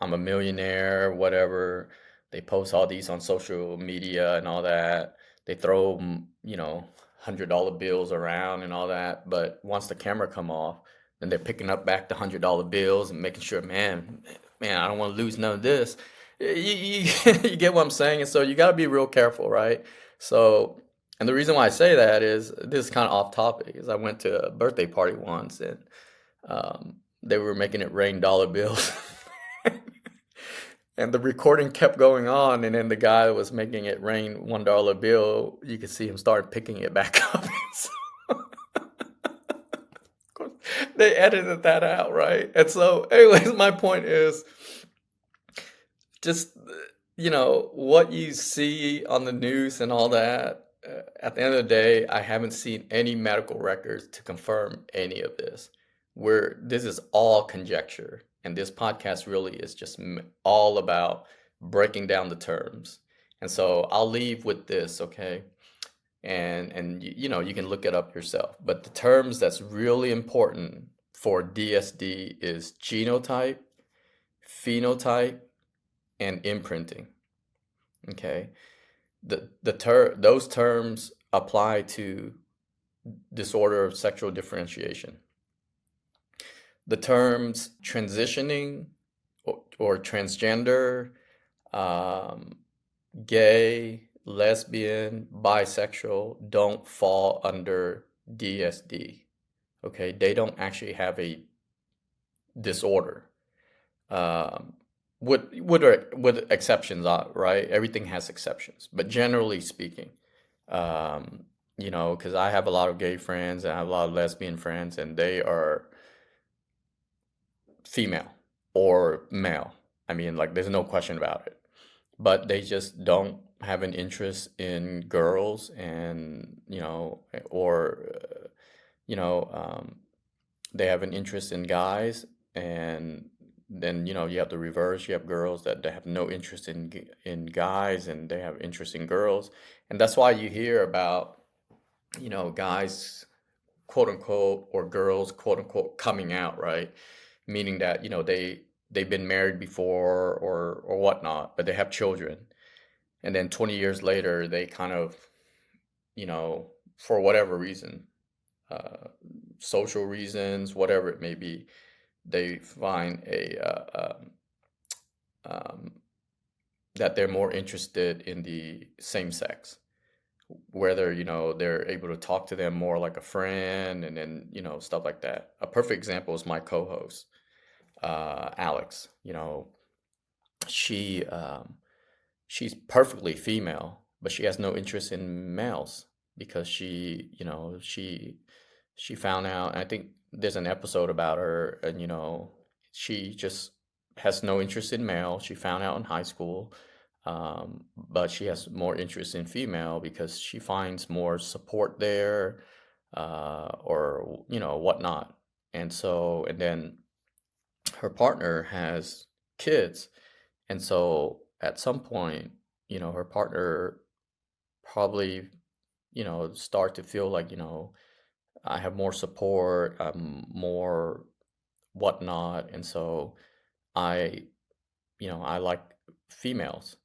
a millionaire, whatever. They post all these on social media and all that. They throw, $100 bills around and all that. But once the camera come off, then they're picking up back the $100 bills and making sure, man, I don't want to lose none of this. You get what I'm saying? And so you got to be real careful, right? So, and the reason why I say that is this is kind of off topic. Is I went to a birthday party once and they were making it rain dollar bills. And the recording kept going on, and then the guy that was making it rain $1 bill, you could see him start picking it back up. So, of course, they edited that out, right? And so, anyways, my point is just, what you see on the news and all that, At the end of the day, I haven't seen any medical records to confirm any of this. This is all conjecture, and this podcast really is just all about breaking down the terms. And so I'll leave with this, okay? And you know, you can look it up yourself. But the terms that's really important for DSD is genotype, phenotype, and imprinting. Okay. Those terms apply to disorder of sexual differentiation. The terms transitioning or transgender, um, gay, lesbian, bisexual don't fall under DSD. Okay, they don't actually have a disorder. Um, with exceptions, right? Everything has exceptions, but generally speaking, um, you know, because I have a lot of gay friends and I have a lot of lesbian friends, and they are female or male. I mean, like, there's no question about it. But they just don't have an interest in girls, and or you know, they have an interest in guys, and then you have the reverse. You have girls that they have no interest in guys, and they have interest in girls, and that's why you hear about guys, quote unquote, or girls, quote unquote, coming out, right? Meaning that they've been married before or whatnot, but they have children, and then 20 years later they kind of, for whatever reason, uh, social reasons, whatever it may be, they find um, that they're more interested in the same sex, whether they're able to talk to them more like a friend, and then stuff like that. A perfect example is my co-host, Alex. She she's perfectly female, but she has no interest in males because she found out. I think there's an episode about her, and she just has no interest in male. She found out in high school, but she has more interest in female because she finds more support there, or whatnot. And then her partner has kids, and so at some point, her partner probably, start to feel like, I have more support, more whatnot, and so I, I like females,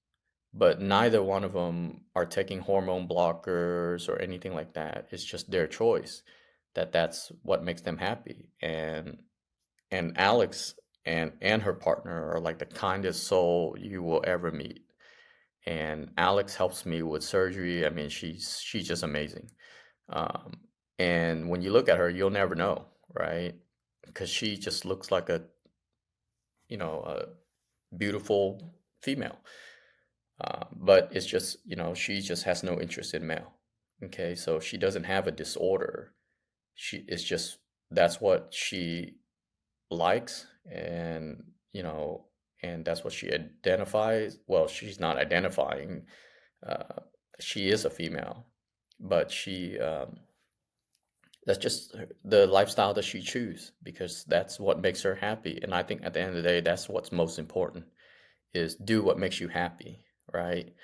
but neither one of them are taking hormone blockers or anything like that. It's just their choice that's what makes them happy. And Alex and her partner are like the kindest soul you will ever meet. And Alex helps me with surgery. I mean, she's just amazing. Um, and when you look at her, you'll never know, right? Because she just looks like a beautiful female. But it's just, she just has no interest in male. Okay, so she doesn't have a disorder. It's just that's what she likes, and and that's what she identifies. Well, she's not identifying. Uh, she is a female, but that's just the lifestyle that she chooses because that's what makes her happy. And I think at the end of the day, that's what's most important is do what makes you happy, right?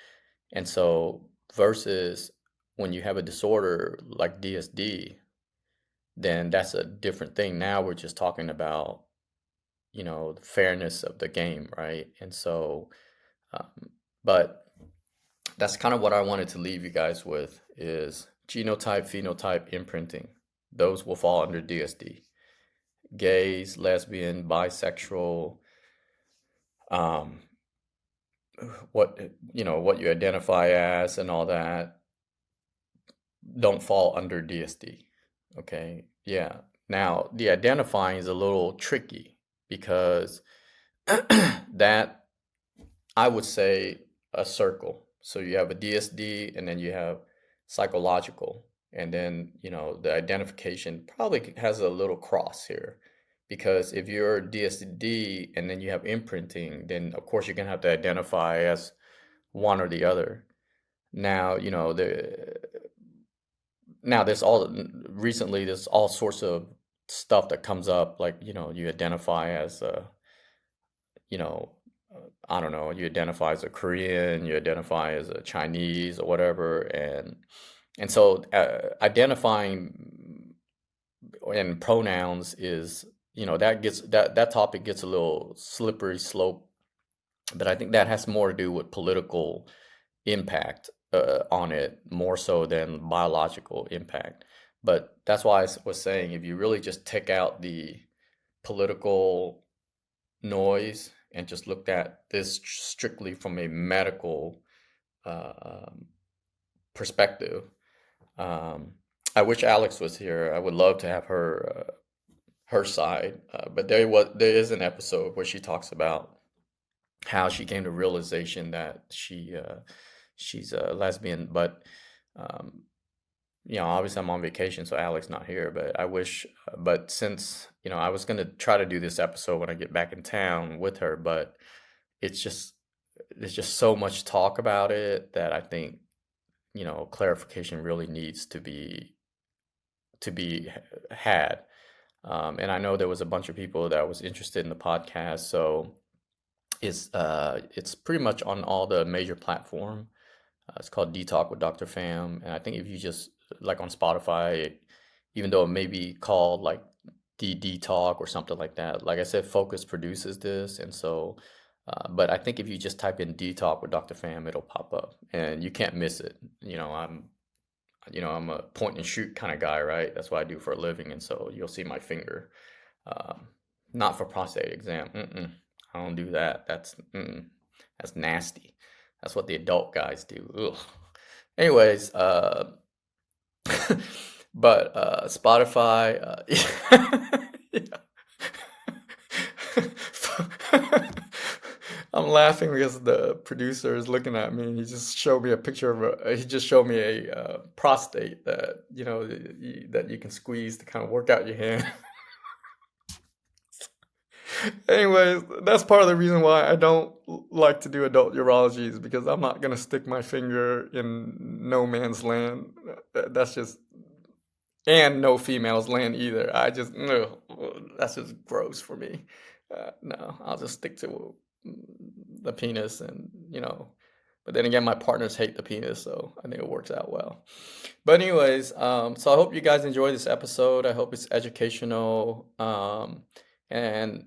And so versus when you have a disorder like DSD, then that's a different thing. Now we're just talking about, the fairness of the game, right? And so, um, but that's kind of what I wanted to leave you guys with is genotype, phenotype, imprinting. Those will fall under DSD. Gays, lesbian, bisexual, um, what you identify as and all that don't fall under DSD. Okay. Yeah. Now, the identifying is a little tricky because that I would say a circle. So you have a DSD and then you have psychological. And then, the identification probably has a little cross here because if you're DSD and then you have imprinting, then of course you're going to have to identify as one or the other. Now, now there's all recently there's all sorts of stuff that comes up, like, you identify as a, you know, I don't know, you identify as a Korean, you identify as a Chinese or whatever, and so identifying and pronouns is, that topic gets a little slippery slope, but I think that has more to do with political impact on it more so than biological impact. But that's why was saying, if you really just take out the political noise and just looked at this strictly from a medical uh, perspective. Um, I wish Alex was here. I would love to have her side. But there is an episode where she talks about how she came to realization that she's a lesbian. But um, obviously I'm on vacation, so Alex not here. But I wish. But since I was gonna try to do this episode when I get back in town with her, but it's just there's just so much talk about it that I think clarification really needs to be had. And I know there was a bunch of people that was interested in the podcast, so it's pretty much on all the major platform. It's called D Talk with Dr. Fam, and I think if you just like on Spotify, even though it may be called like D Talk or something like that, like I said, Focus produces this, and so. But I think if you just type in D Talk with Dr. Fam, it'll pop up, and you can't miss it. I'm a point and shoot kind of guy, right? That's what I do for a living, and so you'll see my finger. Um, Not for prostate exam. I don't do that. That's nasty. That's what the adult guys do. Ugh. Anyways, but Spotify, yeah. I'm laughing because the producer is looking at me and he just showed me a picture of he just showed me a prostate that that you can squeeze to kind of work out your hand. Anyways, that's part of the reason why I don't like to do adult urology, is because I'm not gonna stick my finger in no man's land. That's just, and no female's land either. I just no, that's just gross for me. No, I'll just stick to the penis, and But then again, my partners hate the penis, so I think it works out well. But anyways, so I hope you guys enjoy this episode. I hope it's educational. And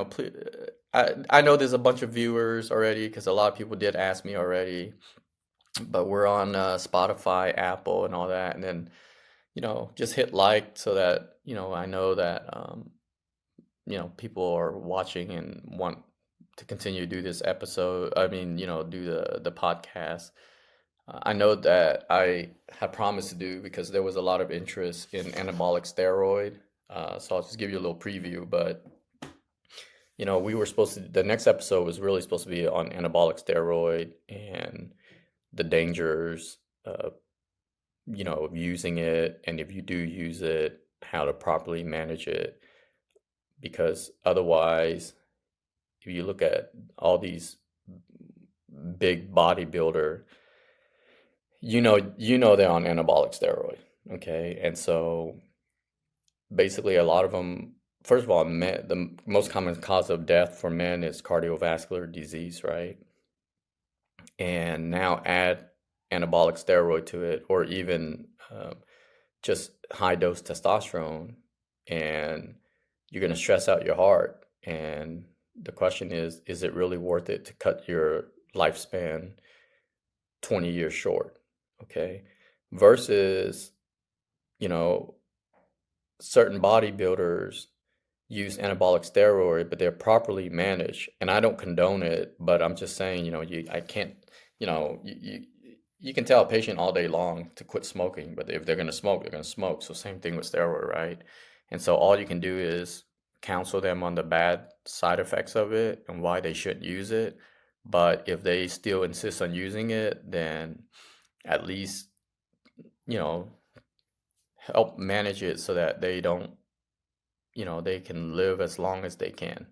please, I know there's a bunch of viewers already because a lot of people did ask me already. But we're on Spotify, Apple, and all that, and then just hit like so that I know that people are watching and want to continue to do this episode. I mean, do the podcast. I know that I had promised to do because there was a lot of interest in anabolic steroid. So I'll just give you a little preview. But we were supposed to. The next episode was really supposed to be on anabolic steroid and the dangers of using it, and if you do use it, how to properly manage it. Because otherwise, if you look at all these big bodybuilder, they're on anabolic steroid, okay? And so basically a lot of them, first of all, men, the most common cause of death for men is cardiovascular disease, right? And now add anabolic steroid to it, or even just high dose testosterone, and you're going to stress out your heart. And the question is it really worth it to cut your lifespan 20 years short? Okay. Versus, you know, certain bodybuilders use anabolic steroid, but they're properly managed. And I don't condone it, but I'm just saying, I can't, you can tell a patient all day long to quit smoking, but if they're going to smoke, they're going to smoke. So same thing with steroid, right? And so all you can do is counsel them on the bad side effects of it and why they shouldn't use it. But if they still insist on using it, then at least, you know, help manage it so that they don't, they can live as long as they can.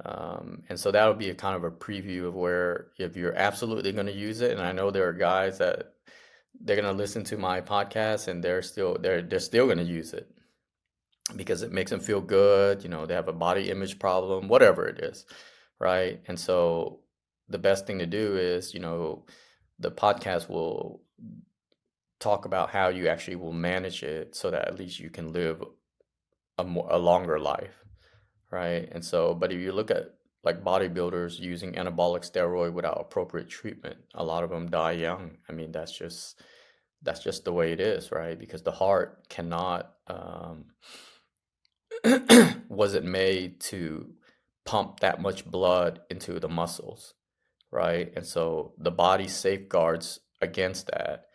And so that'll be a kind of a preview of where if you're absolutely going to use it, and I know there are guys that they're gonna listen to my podcast and they're still gonna use it because it makes them feel good. They have a body image problem, whatever it is, right? And so the best thing to do is, the podcast will talk about how you actually will manage it so that at least you can live a longer life, right? And so, but if you look at like bodybuilders using anabolic steroid without appropriate treatment, a lot of them die young. I mean, that's just the way it is, right? Because the heart cannot wasn't made to pump that much blood into the muscles, right? And so the body safeguards against that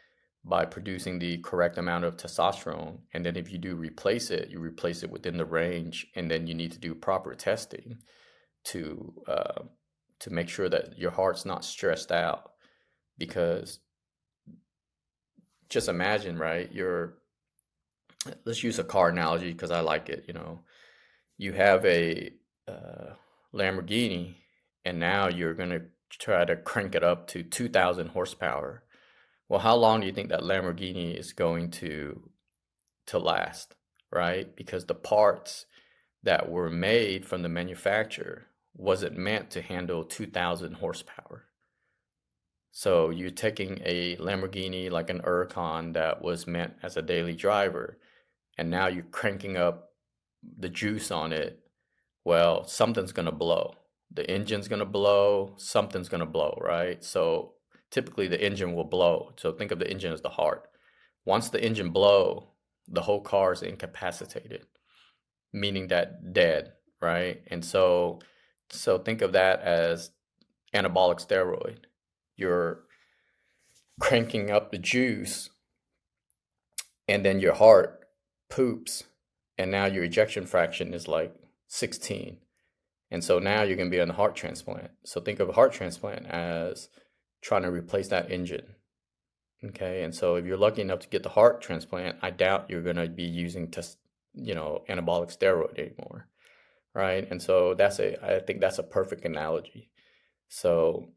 by producing the correct amount of testosterone. And then if you do replace it, you replace it within the range, and then you need to do proper testing to uh, to make sure that your heart's not stressed out. Because just imagine, right? Let's use a car analogy because I like it. You have a uh, Lamborghini, and now you're gonna try to crank it up to 2,000 horsepower. Well, how long do you think that Lamborghini is going to last, right? Because the parts that were made from the manufacturer wasn't meant to handle 2,000 horsepower. So you're taking a Lamborghini like an Huracan that was meant as a daily driver, and now you're cranking up the juice on it. Well, something's gonna blow. The engine's gonna blow, something's gonna blow, right? So typically the engine will blow. So think of the engine as the heart. Once the engine blow, the whole car is incapacitated, meaning that dead, right? And so think of that as anabolic steroid. You're cranking up the juice, and then your heart poops, and now your ejection fraction is like 16. And so now you're going to be on a heart transplant. So think of a heart transplant as trying to replace that engine. Okay. And so if you're lucky enough to get the heart transplant, I doubt you're going to be using anabolic steroid anymore. Right. And so I think that's a perfect analogy. So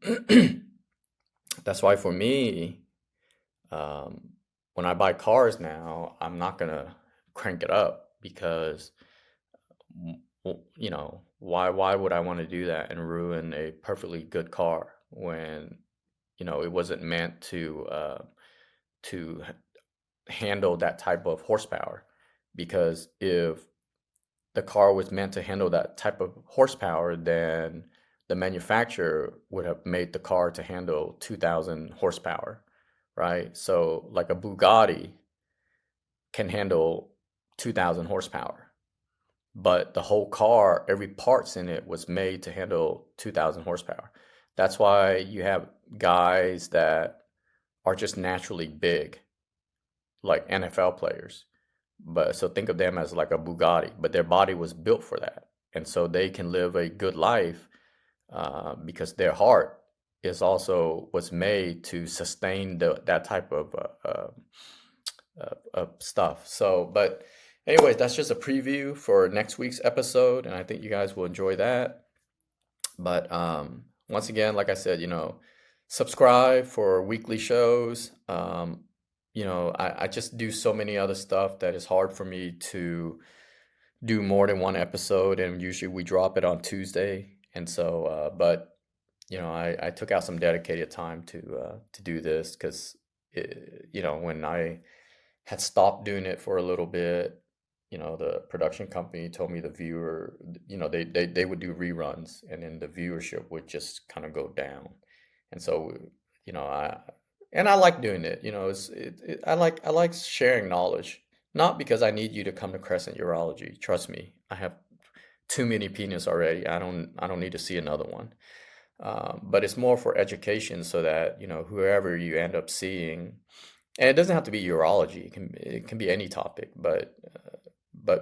that's why for me, um, when I buy cars now, I'm not going to crank it up because why would I want to do that and ruin a perfectly good car when, it wasn't meant to handle that type of horsepower? Because if the car was meant to handle that type of horsepower, then the manufacturer would have made the car to handle 2,000 horsepower, right? So like a Bugatti can handle 2,000 horsepower, but the whole car, every parts in it was made to handle 2,000 horsepower. That's why you have guys that are just naturally big, like NFL players. But so think of them as like a Bugatti, but their body was built for that. And so they can live a good life because their heart is also was made to sustain that type of stuff. So, but anyways, that's just a preview for next week's episode, and I think you guys will enjoy that. But once again, like I said, subscribe for weekly shows. I just do so many other stuff that is hard for me to do more than one episode, and usually we drop it on Tuesday. And so, but I took out some dedicated time to do this because, when I had stopped doing it for a little bit, the production company told me the viewer, they would do reruns, and then the viewership would just kind of go down. And so, you know, I I like doing it. I like sharing knowledge, not because I need you to come to Crescent Urology. Trust me, I have too many opinions already. I don't need to see another one. But it's more for education so that, whoever you end up seeing, and it doesn't have to be urology. It can be any topic, but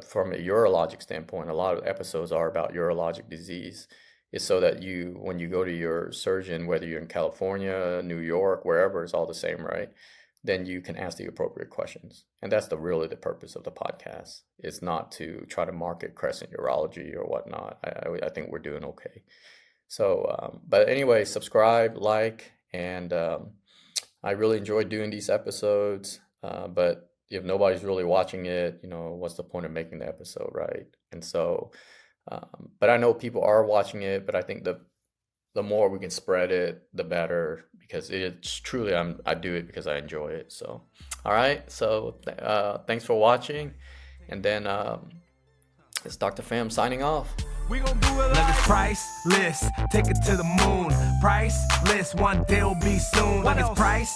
from a urologic standpoint, a lot of episodes are about urologic disease. It's so that when you go to your surgeon, whether you're in California, New York, wherever, it's all the same, right? Then you can ask the appropriate questions. And that's really the purpose of the podcast. It's not to try to market Crescent Urology or whatnot. I think we're doing okay. So, but anyway, subscribe, like, and I really enjoy doing these episodes, but if nobody's really watching it, what's the point of making the episode, right? And so, but I know people are watching it, but I think the more we can spread it, the better, because it's truly I do it because I enjoy it. So, all right. So, thanks for watching, and then it's Dr. Fam signing off. We gon' do it like it's priceless. Take it to the moon. Priceless, one day will be soon. Like it's priceless.